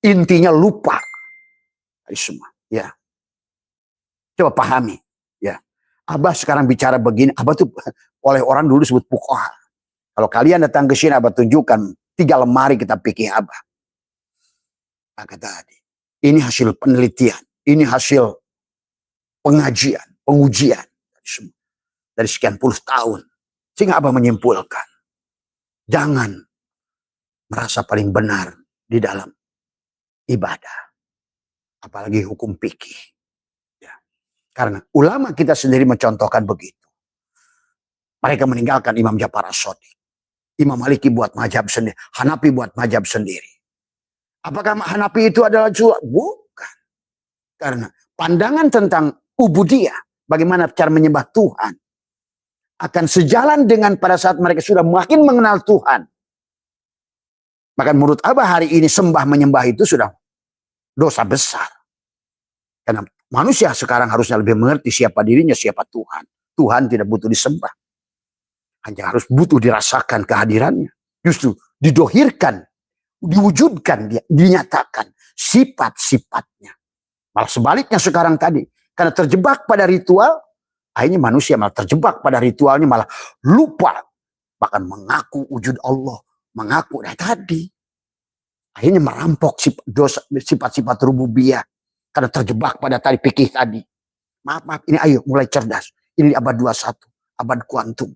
Intinya lupa. Tadi semua, ya. Coba pahami, ya. Abah sekarang bicara begini, Abah tuh oleh orang dulu disebut fuqaha. Kalau kalian datang ke sini, Abah tunjukkan 3 lemari kitab fikih Abah. Maka tadi, ini hasil penelitian, ini hasil pengajian, pengujian dari sekian puluh tahun. Sehingga Abah menyimpulkan, jangan merasa paling benar di dalam ibadah. Apalagi hukum fikih. Ya. Karena ulama kita sendiri mencontohkan begitu. Mereka meninggalkan Imam Ja'far As-Shadiq. Imam Maliki buat mazhab sendiri. Hanafi buat mazhab sendiri. Apakah Hanafi itu adalah jua? Bukan. Karena pandangan tentang ubudiyah, bagaimana cara menyembah Tuhan, akan sejalan dengan pada saat mereka sudah makin mengenal Tuhan. Maka menurut Abah hari ini sembah menyembah itu sudah dosa besar. Karena manusia sekarang harusnya lebih mengerti siapa dirinya, siapa Tuhan. Tuhan tidak butuh disembah. Hanya harus butuh dirasakan kehadirannya. Justru didohirkan, diwujudkan, dinyatakan sifat-sifatnya. Malah sebaliknya sekarang tadi. Karena terjebak pada ritual, akhirnya manusia malah terjebak pada ritualnya, malah lupa. Bahkan mengaku wujud Allah. Mengaku tadi. Akhirnya merampok sifat-sifat rububiyah. Karena terjebak pada tadi fikih tadi. Maaf, ini ayo mulai cerdas. Ini abad 21, abad kuantum.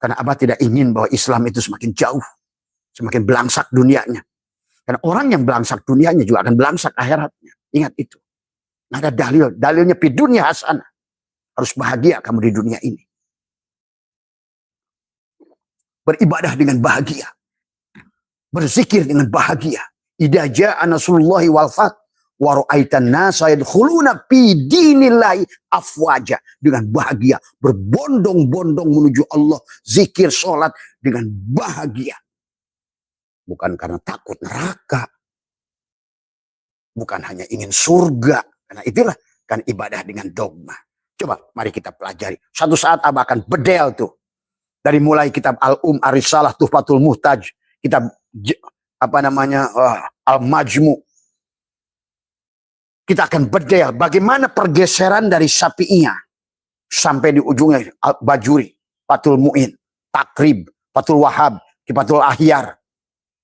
Karena Abah tidak ingin bahwa Islam itu semakin jauh. Semakin belangsak dunianya. Karena orang yang belangsak dunianya juga akan belangsak akhiratnya. Ingat itu. Nggak ada dalil. Dalilnya fi dunya hasanah. Harus bahagia kamu di dunia ini. Beribadah dengan bahagia. Berzikir dengan bahagia. Idza jaa nasrullahi wal fath wa ra'aitan nasa yadkhuluna fi dinillahi afwaja, dengan bahagia berbondong-bondong menuju Allah, zikir, salat dengan bahagia. Bukan karena takut neraka. Bukan hanya ingin surga. Karena itulah kan ibadah dengan dogma. Coba mari kita pelajari. Suatu saat Abah akan bedel tuh. Dari mulai kitab Ar-Risalah, Tuhfatul Muhtaj, kitab Al-Majmu'. Kita akan bedel bagaimana pergeseran dari Syafi'iyah sampai di ujungnya Bajuri, Fathul Mu'in, Takrib, Fathul Wahab, Kifatul Ahyar.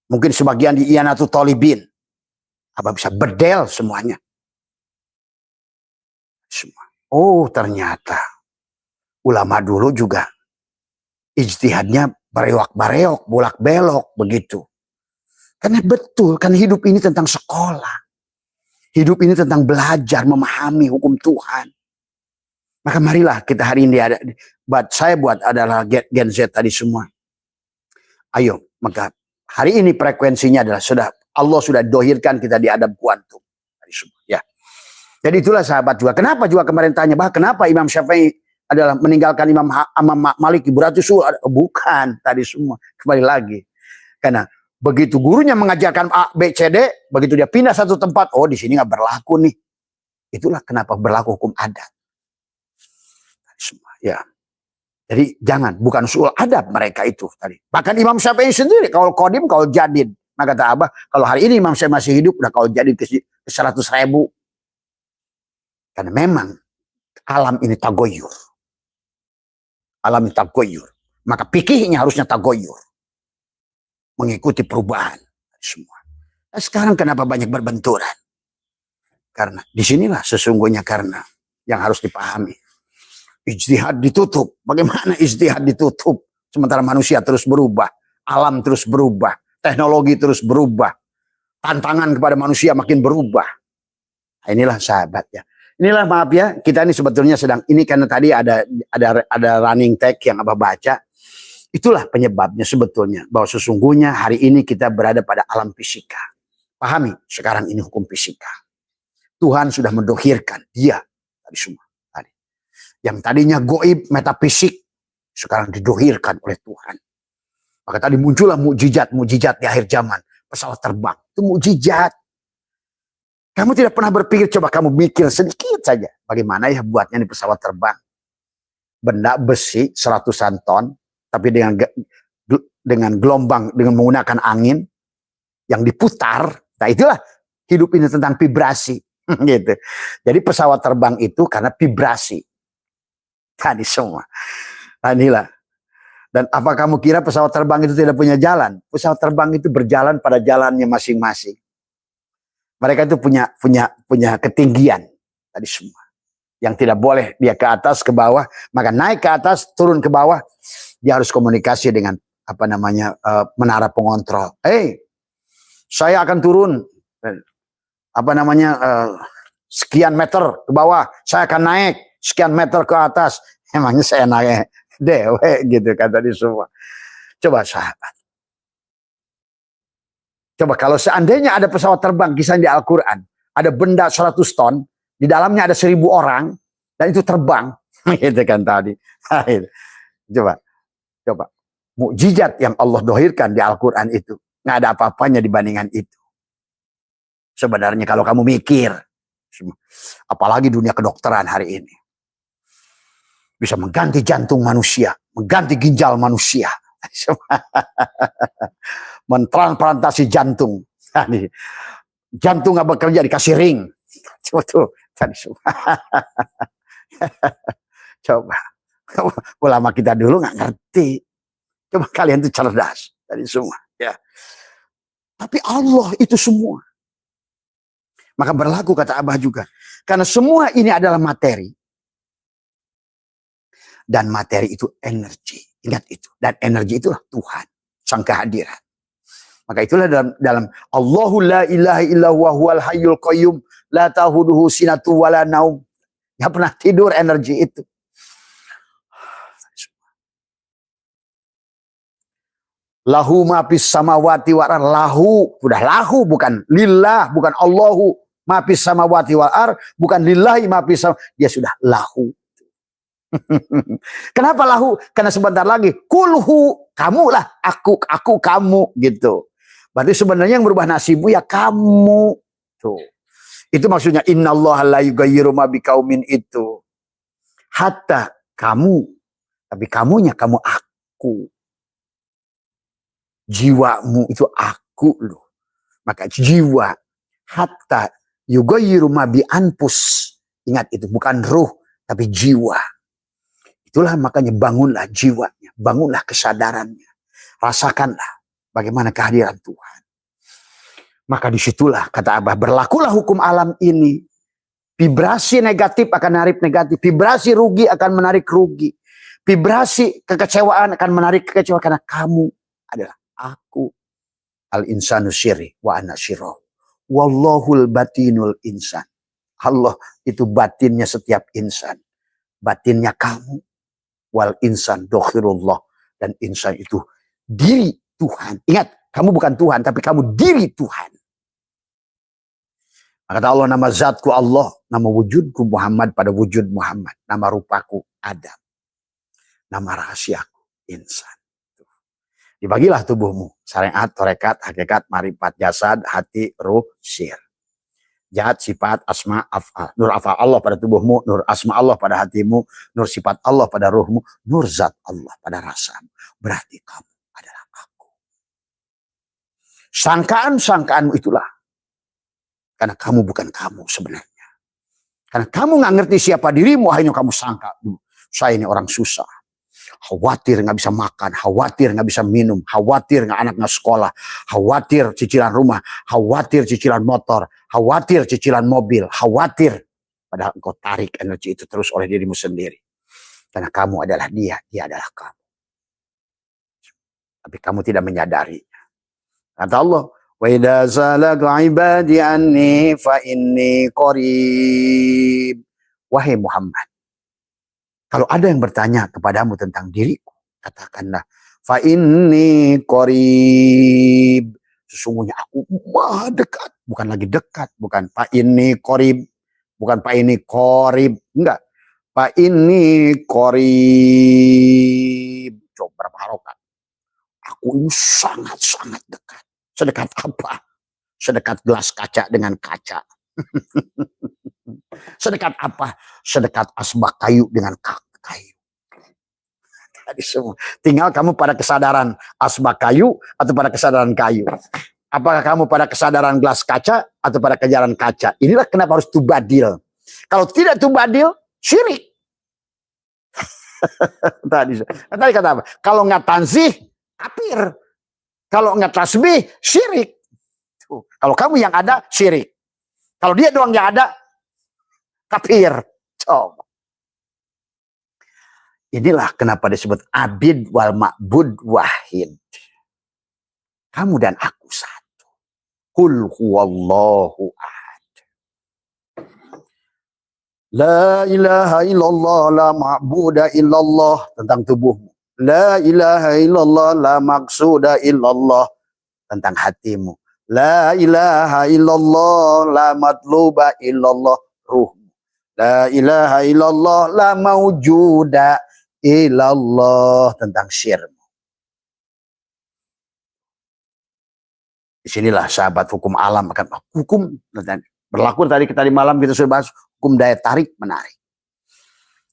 Mungkin sebagian di Iyanatul Talibin. Abah bisa bedel semuanya. Semua. Oh, ternyata ulama dulu juga ijtihadnya bareok-bareok, bolak-belok begitu. Karena betul, kan hidup ini tentang sekolah. Hidup ini tentang belajar, memahami hukum Tuhan. Maka marilah kita hari ini saya buat adalah Gen Z tadi semua. Ayo, maka hari ini frekuensinya adalah Allah sudah dohirkan kita di adab kuantum. Ya. Jadi itulah sahabat juga. Kenapa juga kemarin tanya, kenapa Imam Syafi'i adalah meninggalkan Imam Maliki? Berarti bukan tadi semua. Kembali lagi. Karena begitu gurunya mengajarkan A, B, C, D, begitu dia pindah satu tempat, oh di sini nggak berlaku nih. Itulah kenapa berlaku hukum adat. Semua, ya. Jadi jangan, bukan soal adab mereka itu tadi. Bahkan Imam Syafi'i sendiri, kalau kodim, kalau jadid. Maka kata Abah, kalau hari ini Imam Syafi'i masih hidup, udah kalau jadid ke 100.000. Karena memang alam ini tagoyur. Alam ini tagoyur. Maka pikirnya harusnya tagoyur. Mengikuti perubahan semua. Nah, sekarang kenapa banyak berbenturan? Karena disinilah sesungguhnya karena yang harus dipahami. Ijtihad ditutup. Bagaimana ijtihad ditutup? Sementara manusia terus berubah. Alam terus berubah. Teknologi terus berubah. Tantangan kepada manusia makin berubah. Nah, inilah sahabat ya. Inilah maaf ya, kita ini sebetulnya sedang ini karena tadi ada running tag yang Abah baca. Itulah penyebabnya sebetulnya bahwa sesungguhnya hari ini kita berada pada alam fisika. Pahami sekarang ini hukum fisika. Tuhan sudah mendohirkan dia tadi semua. Tadi. Yang tadinya goib metafisik sekarang didohirkan oleh Tuhan. Maka tadi muncullah mukjizat di akhir zaman. Pesawat terbang itu mukjizat. Kamu tidak pernah berpikir, coba kamu mikir sedikit saja. Bagaimana ya buatnya di pesawat terbang. Benda besi 100-an ton. Tapi dengan gelombang, dengan menggunakan angin. Yang diputar. Nah itulah hidup ini tentang vibrasi. Gitu. Jadi pesawat terbang itu karena vibrasi. Tadi semua. Nah inilah. Dan apa kamu kira pesawat terbang itu tidak punya jalan? Pesawat terbang itu berjalan pada jalannya masing-masing. Mereka itu punya ketinggian tadi semua. Yang tidak boleh dia ke atas ke bawah, maka naik ke atas turun ke bawah dia harus komunikasi dengan menara pengontrol. Saya akan turun sekian meter ke bawah, saya akan naik sekian meter ke atas. Emangnya saya naik dewe gitu kan tadi semua. Coba sahabat. Coba kalau seandainya ada pesawat terbang kisah di Al-Quran, ada benda 100 ton, di dalamnya ada 1000 orang, dan itu terbang, gitu kan tadi. Coba. Mukjizat yang Allah dohirkan di Al-Quran itu, nggak ada apa-apanya dibandingkan itu. Sebenarnya kalau kamu mikir, apalagi dunia kedokteran hari ini, bisa mengganti jantung manusia, mengganti ginjal manusia. Mentransplantasi jantung. Jantung nggak bekerja dikasih ring. Coba tuh tadi semua. Coba. Ulama kita dulu nggak ngerti. Coba kalian tuh cerdas tadi semua. Ya. Tapi Allah itu semua. Maka berlaku kata Abah juga. Karena semua ini adalah materi. Dan materi itu energi. Ingat itu. Dan energi itulah Tuhan. Sang kehadiran. Maka itulah dalam Allahu la ilaha illa huwal hayyul qayyum la ta'khudhuhu sinatun wala naum. Enggak pernah tidur energi itu. Lahu ma fis samawati wal ar. Lahu, sudah lahu bukan lillah, bukan Allahu ma fis samawati wal ar, bukan lillahi ma fis samawati. Dia sudah lahu. Kenapa lahu? Karena sebentar lagi kulhu, kamulah, aku kamu gitu. Berarti sebenarnya yang berubah nasibmu ya kamu. Tuh. Itu maksudnya innallaha la yughayyiru ma biqaumin itu. Hatta kamu, tapi kamunya kamu aku. Jiwamu itu aku loh. Maka jiwa hatta yughayyiru ma bi anfus. Ingat itu bukan ruh tapi jiwa. Itulah makanya bangunlah jiwanya, bangunlah kesadarannya. Rasakanlah bagaimana kehadiran Tuhan. Maka disitulah kata Abah, berlakulah hukum alam ini. Vibrasi negatif akan menarik negatif. Vibrasi rugi akan menarik rugi. Vibrasi kekecewaan akan menarik kekecewaan. Karena kamu adalah aku. Al-insanu syirri wa ana syirroh. Wallahul batinul insan. Allah itu batinnya setiap insan. Batinnya kamu. Wal insan dokhirullah. Dan insan itu diri Tuhan. Ingat, kamu bukan Tuhan, tapi kamu diri Tuhan. Kata Allah, nama zatku Allah, nama wujudku Muhammad pada wujud Muhammad. Nama rupaku Adam. Nama rahasiaku insan. Dibagilah tubuhmu. Syariat, torekat, hakikat, marifat, jasad, hati, ruh, sir. Jahat, sifat, asma, af'al. Nur af'al Allah pada tubuhmu, nur asma Allah pada hatimu, nur sifat Allah pada ruhmu, nur zat Allah pada rasamu. Berarti kamu adalah aku. Sangkaan-sangkaanmu itulah. Karena kamu bukan kamu sebenarnya. Karena kamu nggak ngerti siapa dirimu, akhirnya kamu sangka, saya ini orang susah. Khawatir nggak bisa makan, khawatir nggak bisa minum, khawatir nggak anak nggak sekolah, khawatir cicilan rumah, khawatir cicilan motor, khawatir cicilan mobil, khawatir. Padahal engkau tarik energi itu terus oleh dirimu sendiri. Karena kamu adalah dia adalah kamu. Tapi kamu tidak menyadari. Kata Allah, wa idza salaka ibadi anni fa inni qarib. Wahai Muhammad, kalau ada yang bertanya kepadamu tentang diriku, katakanlah fa inni qarib. Sesungguhnya aku maha dekat, bukan lagi dekat, bukan fa inni qarib, bukan fa ini qarib, enggak. Fa inni qarib. Coba berapa harokat? Aku ini sangat-sangat dekat. Sedekat apa? Sedekat gelas kaca dengan kaca. Sedekat apa? Sedekat asbak kayu dengan kayu. Tadi semua. Tinggal kamu pada kesadaran asbak kayu atau pada kesadaran kayu. Apakah kamu pada kesadaran gelas kaca atau pada kesadaran kaca? Inilah kenapa harus tubadil. Kalau tidak tubadil, syirik. Tadi kata apa? Kalau nggak tanzih, kafir. Kalau nggak tasbih, syirik. Kalau kamu yang ada, syirik. Kalau dia doang yang ada, kafir. Coba. Inilah kenapa disebut abid wal ma'bud wahid. Kamu dan aku satu. Qul huwallahu ahad. La ilaha illallah la ma'buda illallah. Tentang tubuhmu. La ilaha illallah la maqsuda illallah. Tentang hatimu. La ilaha illallah la matluba illallah ruhmu. La ilaha illallah la mawjuda illallah. Tentang syirmu. Disinilah sahabat hukum alam akan hukum berlaku tadi kita di malam kita sudah bahas hukum daya tarik menarik.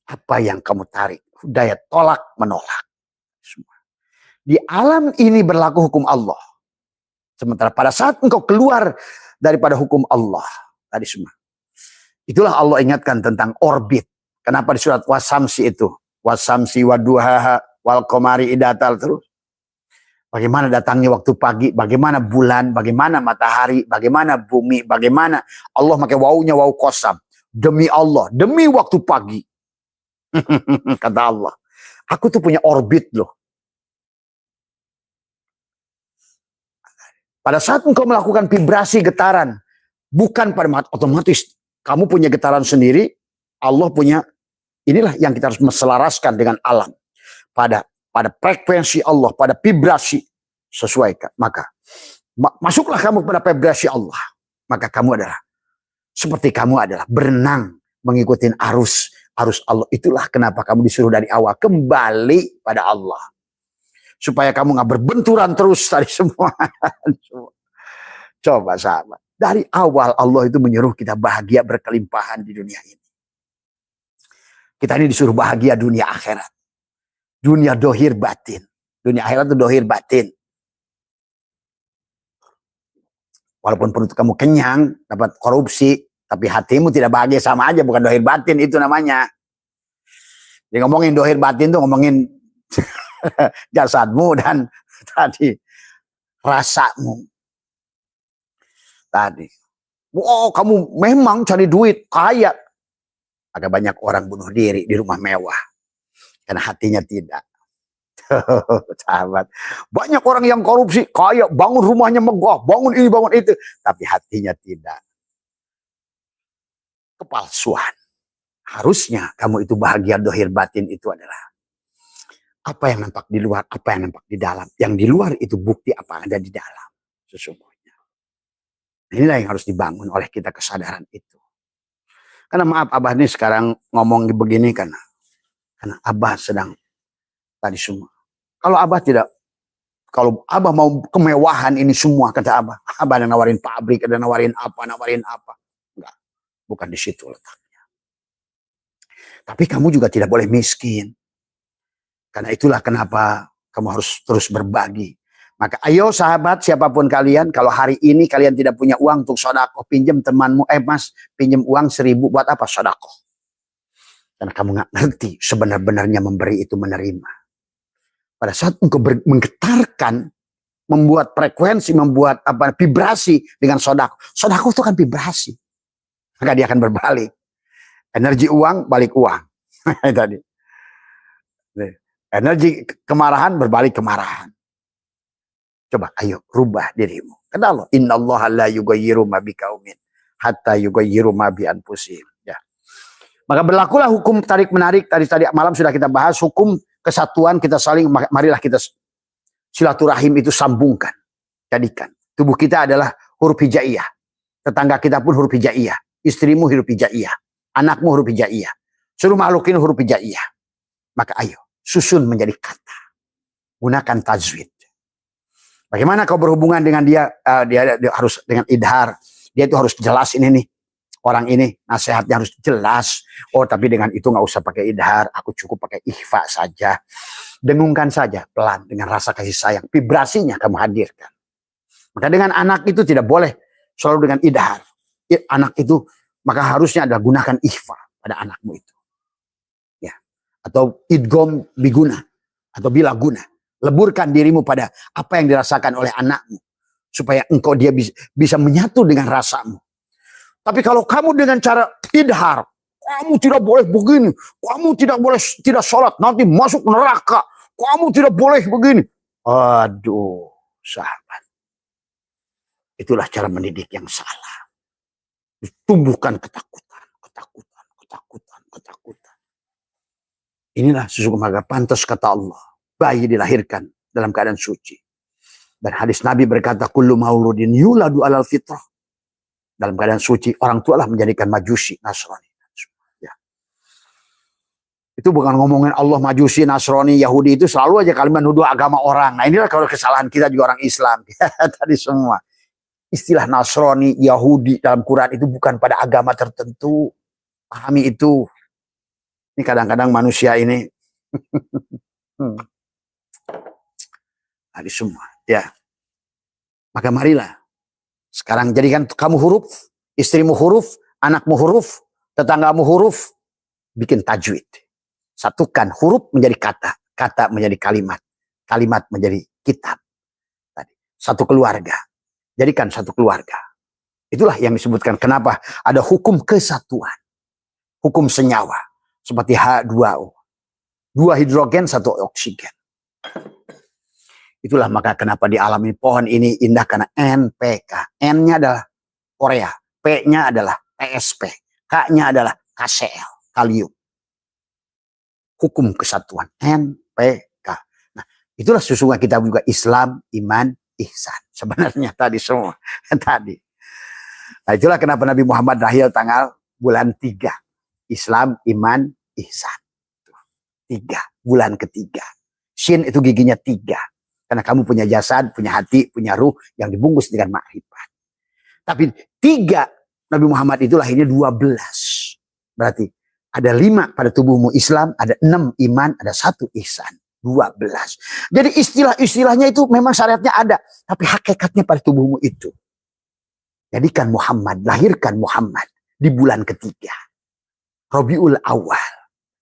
Apa yang kamu tarik? Daya tolak menolak. Semua. Di alam ini berlaku hukum Allah. Sementara pada saat engkau keluar daripada hukum Allah. Tadi semua. Itulah Allah ingatkan tentang orbit. Kenapa di surat Wasamsi itu? Wasamsi waduhaha wal qamari idatal terus. Bagaimana datangnya waktu pagi, bagaimana bulan, bagaimana matahari, bagaimana bumi, bagaimana Allah pakai wawunya wawu qasam. Demi Allah, demi waktu pagi. Kata Allah. Aku tuh punya orbit loh. Pada saat engkau melakukan vibrasi getaran, bukan pada otomatis kamu punya getaran sendiri, Allah punya, inilah yang kita harus meselaraskan dengan alam. Pada frekuensi Allah, pada vibrasi sesuaikan. Maka masuklah kamu pada vibrasi Allah. Maka kamu adalah, seperti kamu adalah berenang mengikuti arus Allah. Itulah kenapa kamu disuruh dari awal kembali pada Allah. Supaya kamu gak berbenturan terus tadi semua. Coba sahabat. Dari awal Allah itu menyuruh kita bahagia berkelimpahan di dunia ini. Kita ini disuruh bahagia dunia akhirat. Dunia dohir batin. Dunia akhirat itu dohir batin. Walaupun perut kamu kenyang, dapat korupsi, tapi hatimu tidak bahagia, sama aja, bukan dohir batin itu namanya. Jadi ngomongin dohir batin tuh ngomongin jasadmu dan tadi rasamu. Tadi. Oh, kamu memang cari duit, kaya. Agak banyak orang bunuh diri di rumah mewah. Karena hatinya tidak. Sahabat. Banyak orang yang korupsi, kaya, bangun rumahnya megah, bangun ini, bangun itu. Tapi hatinya tidak. Kepalsuan. Harusnya kamu itu bahagia dohir batin itu adalah apa yang nampak di luar, apa yang nampak di dalam. Yang di luar itu bukti apa yang ada di dalam. Sesungguhnya. Inilah yang harus dibangun oleh kita kesadaran itu. Karena maaf Abah ini sekarang ngomong begini karena Abah sedang tadi semua. Kalau Abah tidak, kalau Abah mau kemewahan ini semua kata Abah ada nawarin pabrik, ada nawarin apa. Enggak, bukan di situ letaknya. Tapi kamu juga tidak boleh miskin. Karena itulah kenapa kamu harus terus berbagi. Maka ayo sahabat, siapapun kalian, kalau hari ini kalian tidak punya uang untuk sodakoh, pinjam temanmu, mas, pinjam uang 1.000 buat apa sodakoh? Karena kamu nggak ngerti sebenar-benarnya memberi itu menerima. Pada saat engkau menggetarkan, membuat frekuensi, membuat apa vibrasi dengan sodakoh. Sodakoh itu kan vibrasi. Maka dia akan berbalik. Energi uang, balik uang. Tadi. Energi kemarahan, berbalik kemarahan. Coba, ayo, rubah dirimu. Kata Allah, innallaha la yughayyiru ma biqaumin hatta yughayyiru ma bi anfusihim. Ya. Maka berlakulah hukum tarik-menarik. Tadi malam sudah kita bahas, hukum kesatuan kita saling, marilah kita silaturahim itu sambungkan. Jadikan. Tubuh kita adalah huruf hijaiyah. Tetangga kita pun huruf hijaiyah. Istrimu huruf hijaiyah. Anakmu huruf hijaiyah. Seluruh makhluk ini huruf hijaiyah. Maka ayo, susun menjadi kata. Gunakan tajwid. Bagaimana kau berhubungan dengan dia, dia harus dengan idhar. Dia itu harus jelas ini nih. Orang ini nasihatnya harus jelas. Oh tapi dengan itu nggak usah pakai idhar. Aku cukup pakai ikhfa saja. Dengungkan saja pelan dengan rasa kasih sayang. Vibrasinya kamu hadirkan. Maka dengan anak itu tidak boleh selalu dengan idhar. Anak itu maka harusnya adalah gunakan ikhfa pada anakmu itu. Ya. Atau idgom biguna. Atau bila guna. Leburkan dirimu pada apa yang dirasakan oleh anakmu. Supaya engkau dia bisa menyatu dengan rasamu. Tapi kalau kamu dengan cara idhar. Kamu tidak boleh begini. Kamu tidak boleh tidak sholat. Nanti masuk neraka. Kamu tidak boleh begini. Aduh sahabat. Itulah cara mendidik yang salah. Tumbuhkan ketakutan. Ketakutan. Inilah sesungguhnya pantas kata Allah. Bayi dilahirkan dalam keadaan suci. Dan hadis Nabi berkata, kullu mauludin yuladu alal fitrah. Dalam keadaan suci, orang tua lah menjadikan majusi, Nasrani. Ya. Itu bukan ngomongin Allah majusi, Nasrani, Yahudi, itu selalu aja kalimat nuduh agama orang. Nah inilah kalau kesalahan kita juga orang Islam. Tadi semua. Istilah Nasrani, Yahudi dalam Quran itu bukan pada agama tertentu. Pahami itu. Ini kadang-kadang manusia ini. Tadi semua, ya. Maka marilah. Sekarang jadikan kamu huruf, istrimu huruf, anakmu huruf, tetanggamu huruf, bikin tajwid. Satukan huruf menjadi kata, kata menjadi kalimat, kalimat menjadi kitab. Tadi satu keluarga. Jadikan satu keluarga. Itulah yang disebutkan kenapa ada hukum kesatuan. Hukum senyawa. Seperti H2O. 2 hidrogen, 1 oksigen. Itulah maka kenapa di alam ini pohon ini indah karena NPK. N-nya adalah Korea. P-nya adalah TSP. K-nya adalah KCl. Kalium. Hukum kesatuan. NPK. Nah, itulah sesungguhnya kita juga Islam, iman, ihsan. Sebenarnya tadi semua. Tadi. Nah, itulah kenapa Nabi Muhammad lahir tanggal bulan 3. Islam, iman, ihsan. 3. Bulan ketiga. Shin itu giginya 3. Karena kamu punya jasad, punya hati, punya ruh yang dibungkus dengan makrifat. Tapi 3 Nabi Muhammad itu lahirnya 12. Berarti ada 5 pada tubuhmu Islam, ada 6 iman, ada 1 ihsan. 12. Jadi istilah-istilahnya itu memang syariatnya ada. Tapi hakikatnya pada tubuhmu itu. Jadikan Muhammad, lahirkan Muhammad di bulan ketiga. Rabiul Awal.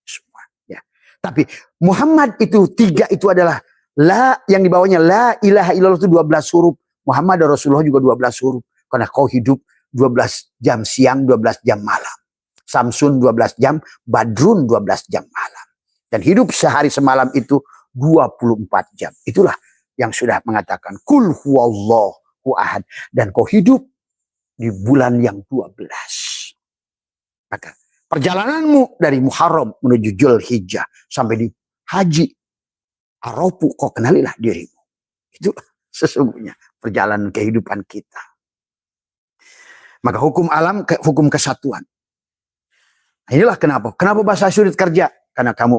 Semua. Ya. Tapi Muhammad itu 3 itu adalah la yang dibawanya la ilaha illallah itu 12 huruf. Muhammad dan Rasulullah juga 12 huruf. Karena kau hidup 12 jam siang, 12 jam malam. Samsun 12 jam, Badrun 12 jam malam. Dan hidup sehari semalam itu 24 jam. Itulah yang sudah mengatakan kul huwallahu ahad. Dan kau hidup di bulan yang 12. Maka perjalananmu dari Muharram menuju Dzulhijjah sampai di Haji Arafu, kau kenalilah dirimu. Itu sesungguhnya perjalanan kehidupan kita. Maka hukum alam, hukum kesatuan. Nah, inilah kenapa. Kenapa bahasa sulit kerja? Karena kamu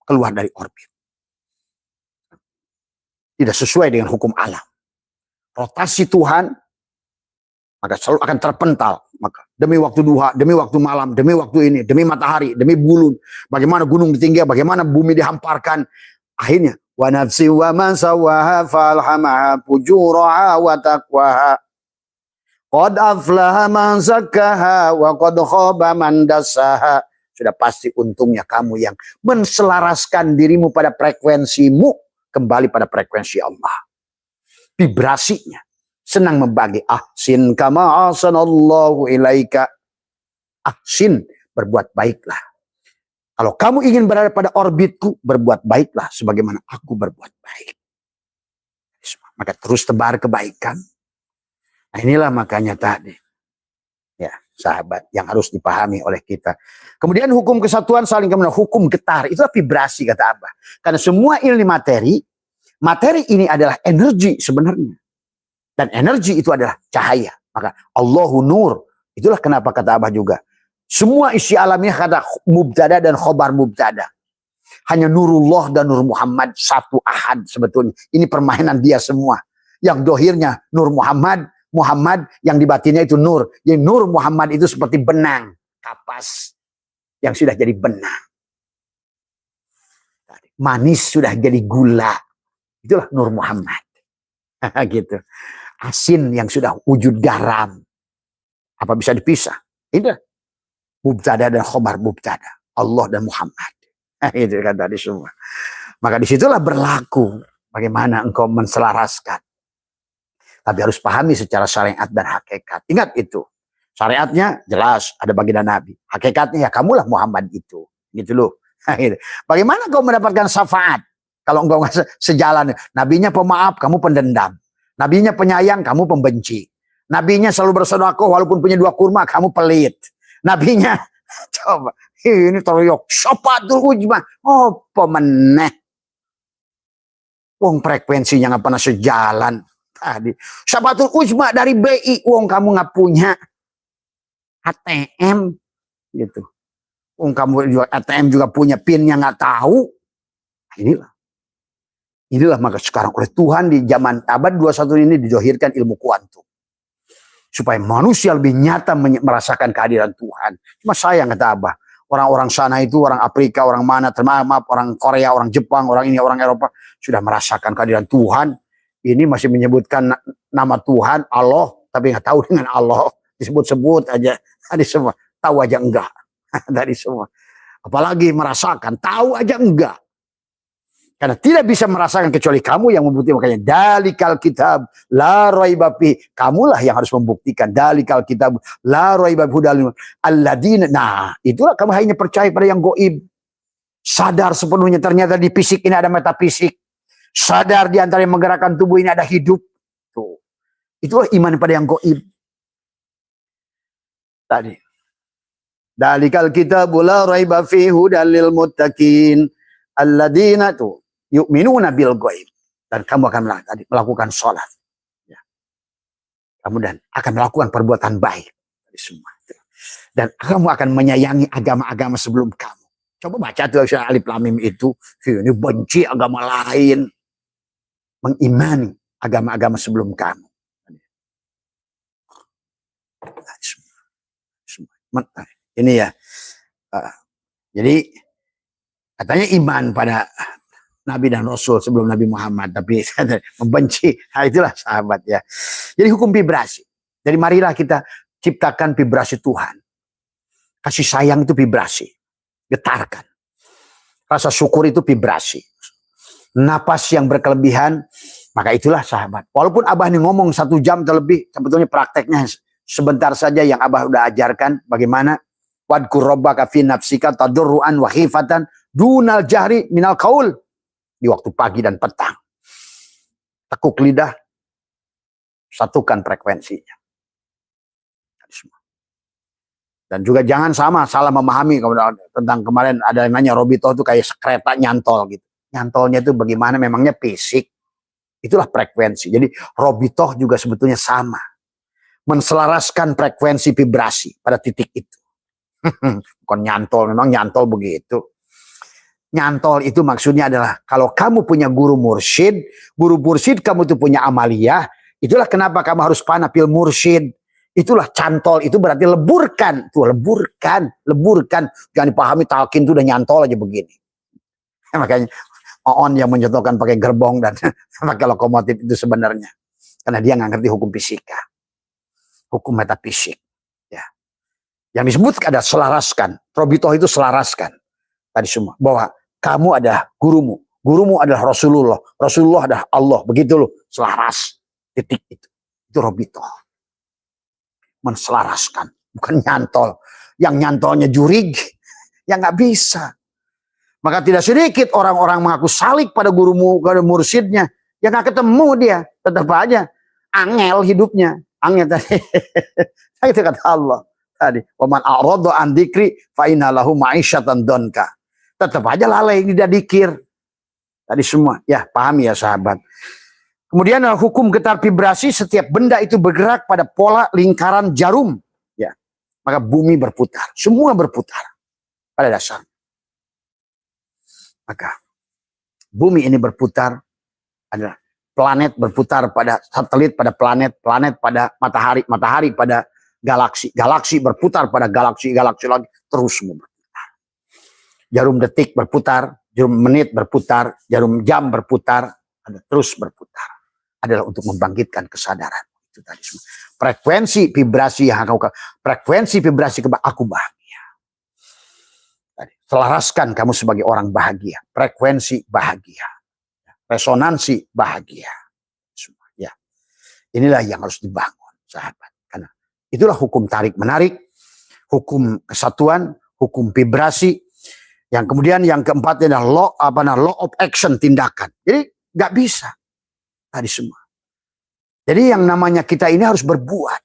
keluar dari orbit. Tidak sesuai dengan hukum alam. Rotasi Tuhan, maka selalu akan terpental. Maka demi waktu duha, demi waktu malam, demi waktu ini, demi matahari, demi bulan. Bagaimana gunung ditinggi, bagaimana bumi dihamparkan. Akhirnya Wa nafsi wa ma sawaha falhamaha fujuraha wa taqwaha. Qad aflaha man zakkaha wa qad khaba man dassaha. Sudah pasti untungnya kamu yang menselaraskan dirimu pada frekuensimu kembali pada frekuensi Allah. Vibrasinya senang membagi. Ahsin kama ahsanallahu ilaika. Ahsin, berbuat baiklah. Kalau kamu ingin berada pada orbitku, berbuat baiklah sebagaimana aku berbuat baik. Maka terus tebar kebaikan. Nah inilah makanya tadi. Ya, sahabat, yang harus dipahami oleh kita. Kemudian hukum kesatuan saling kemenangan, hukum getar, itulah vibrasi kata Abah. Karena semua ilmu materi ini adalah energi sebenarnya. Dan energi itu adalah cahaya. Maka Allahu nur, itulah kenapa kata Abah juga. Semua isi alamnya kata mubtada dan khobar mubtada. Hanya Nurullah dan Nur Muhammad satu ahad sebetulnya. Ini permainan dia semua. Yang dohirnya Nur Muhammad, yang di batinnya itu Nur. Yang Nur Muhammad itu seperti benang, kapas yang sudah jadi benang. Manis sudah jadi gula. Itulah Nur Muhammad. Gitu. Asin yang sudah wujud garam. Apa bisa dipisah? Tidak. Mubtada dan khobar mubtada. Allah dan Muhammad. Itu kan tadi semua. Maka disitulah berlaku bagaimana engkau menselaraskan. Tapi harus pahami secara syariat dan hakikat. Ingat itu. Syariatnya jelas ada baginda Nabi. Hakikatnya ya kamulah Muhammad itu. Gitu loh. Bagaimana kau mendapatkan syafaat? Kalau engkau sejalan. Nabinya pemaaf, kamu pendendam. Nabinya penyayang, kamu pembenci. Nabinya selalu bersedekah walaupun punya 2 kurma, kamu pelit. Nabinya, coba, ini teriak, syafatul ujmah. Oh, pemeneh. Wong frekuensinya nggak pernah sejalan. Tadi, syafatul ujmah dari BI, wong kamu nggak punya ATM, gitu. Wong kamu juga ATM juga punya PIN-nya nggak tahu. Inilah maka sekarang oleh Tuhan di zaman abad 21 ini didohirkan ilmu kuantum. Supaya manusia lebih nyata merasakan kehadiran Tuhan. Cuma sayang kata Abah. Orang-orang sana itu, orang Afrika, orang mana, maaf, orang Korea, orang Jepang, orang ini, orang Eropa. Sudah merasakan kehadiran Tuhan. Ini masih menyebutkan nama Tuhan, Allah. Tapi nggak tahu dengan Allah. Disebut-sebut aja. Tadi semua. Tahu aja enggak. Tadi semua. Apalagi merasakan. Tahu aja enggak. Karena tidak bisa merasakan kecuali kamu yang membuktikan. Makanya dalikal kitab la raiba fi. Kamulah yang harus membuktikan. Dalikal kitab la raiba hudal alladzina. Nah, itulah kamu hanya percaya pada yang gaib. Sadar sepenuhnya ternyata di fisik ini ada metafisik. Sadar di antara yang menggerakkan tubuh ini ada hidup. Tuh. Itulah iman pada yang gaib. Tadi. Dalikal kitab la raiba fi hudal lil muttaqin. Alladzina tuh yu'minuna bil ghaib, dan kamu akan melakukan sholat, ya. Kamu dan akan melakukan perbuatan baik semua, dan kamu akan menyayangi agama-agama sebelum kamu. Coba baca tuh Alif Lam Mim itu. Ini benci agama lain, mengimani agama-agama sebelum kamu. Ini ya. Jadi katanya iman pada Nabi dan Rasul sebelum Nabi Muhammad, tapi membenci. Nah, itulah sahabat ya. Jadi hukum vibrasi. Jadi marilah kita ciptakan vibrasi Tuhan. Kasih sayang itu vibrasi. Getarkan. Rasa syukur itu vibrasi. Napas yang berkelebihan, maka itulah sahabat. Walaupun Abah ini ngomong 1 jam terlebih, sebetulnya prakteknya sebentar saja yang Abah udah ajarkan. Bagaimana? Wadkur rabbaka fi nafsika tadurruan wa khifatan dunal jahri minal qaul. Di waktu pagi dan petang. Tekuk lidah. Satukan frekuensinya. Dan juga jangan salah memahami tentang kemarin ada yang nanya Robito itu kayak kereta nyantol gitu. Nyantolnya itu bagaimana, memangnya fisik. Itulah frekuensi. Jadi Robito juga sebetulnya sama. Menselaraskan frekuensi vibrasi pada titik itu. Bukan nyantol, memang nyantol begitu. Nyantol itu maksudnya adalah kalau kamu punya guru mursyid kamu itu punya amaliyah, itulah kenapa kamu harus fana fil mursyid. Itulah cantol, itu berarti leburkan. Tuh leburkan. Jangan dipahami talqin itu udah nyantol aja begini. Makanya Oon yang mencontohkan pakai gerbong dan pakai lokomotif itu sebenarnya. Karena dia nggak ngerti hukum fisika. Hukum metafisik. Ya. Yang disebut ada selaraskan. Robitoh itu selaraskan. Tadi semua. Bahwa kamu adalah gurumu. Gurumu adalah Rasulullah. Rasulullah adalah Allah. Begitu loh. Selaras. Titik itu. Itu robitoh. Menselaraskan. Bukan nyantol. Yang nyantolnya jurig. Yang nggak bisa. Maka tidak sedikit orang-orang mengaku salik pada gurumu, pada mursyidnya. Yang gak ketemu dia. Tetap aja. Angel hidupnya. Angel tadi. Itu kata Allah. Tadi. Waman a'radha an dzikri fa inna lahu ma'isyatan donka. Tetap aja lalai tidak dikir. Tadi semua. Ya paham ya sahabat. Kemudian hukum getar vibrasi. Setiap benda itu bergerak pada pola lingkaran jarum. Ya. Maka bumi berputar. Semua berputar. Pada dasarnya. Maka bumi ini berputar, ada planet berputar pada satelit, pada planet, planet pada matahari, matahari pada galaksi, galaksi berputar pada galaksi, galaksi lagi, terus semua berputar. Jarum detik berputar, jarum menit berputar, jarum jam berputar, ada terus berputar. Adalah untuk membangkitkan kesadaran. Itu tadi semua. Frekuensi vibrasi yang aku, frekuensi vibrasi aku bahagia. Selaraskan kamu sebagai orang bahagia. Frekuensi bahagia. Resonansi bahagia. Semua, ya. Inilah yang harus dibangun, sahabat. Karena itulah hukum tarik-menarik, hukum kesatuan, hukum vibrasi. Yang kemudian yang keempat adalah law of action, tindakan. Jadi nggak bisa. Tadi semua. Jadi yang namanya kita ini harus berbuat.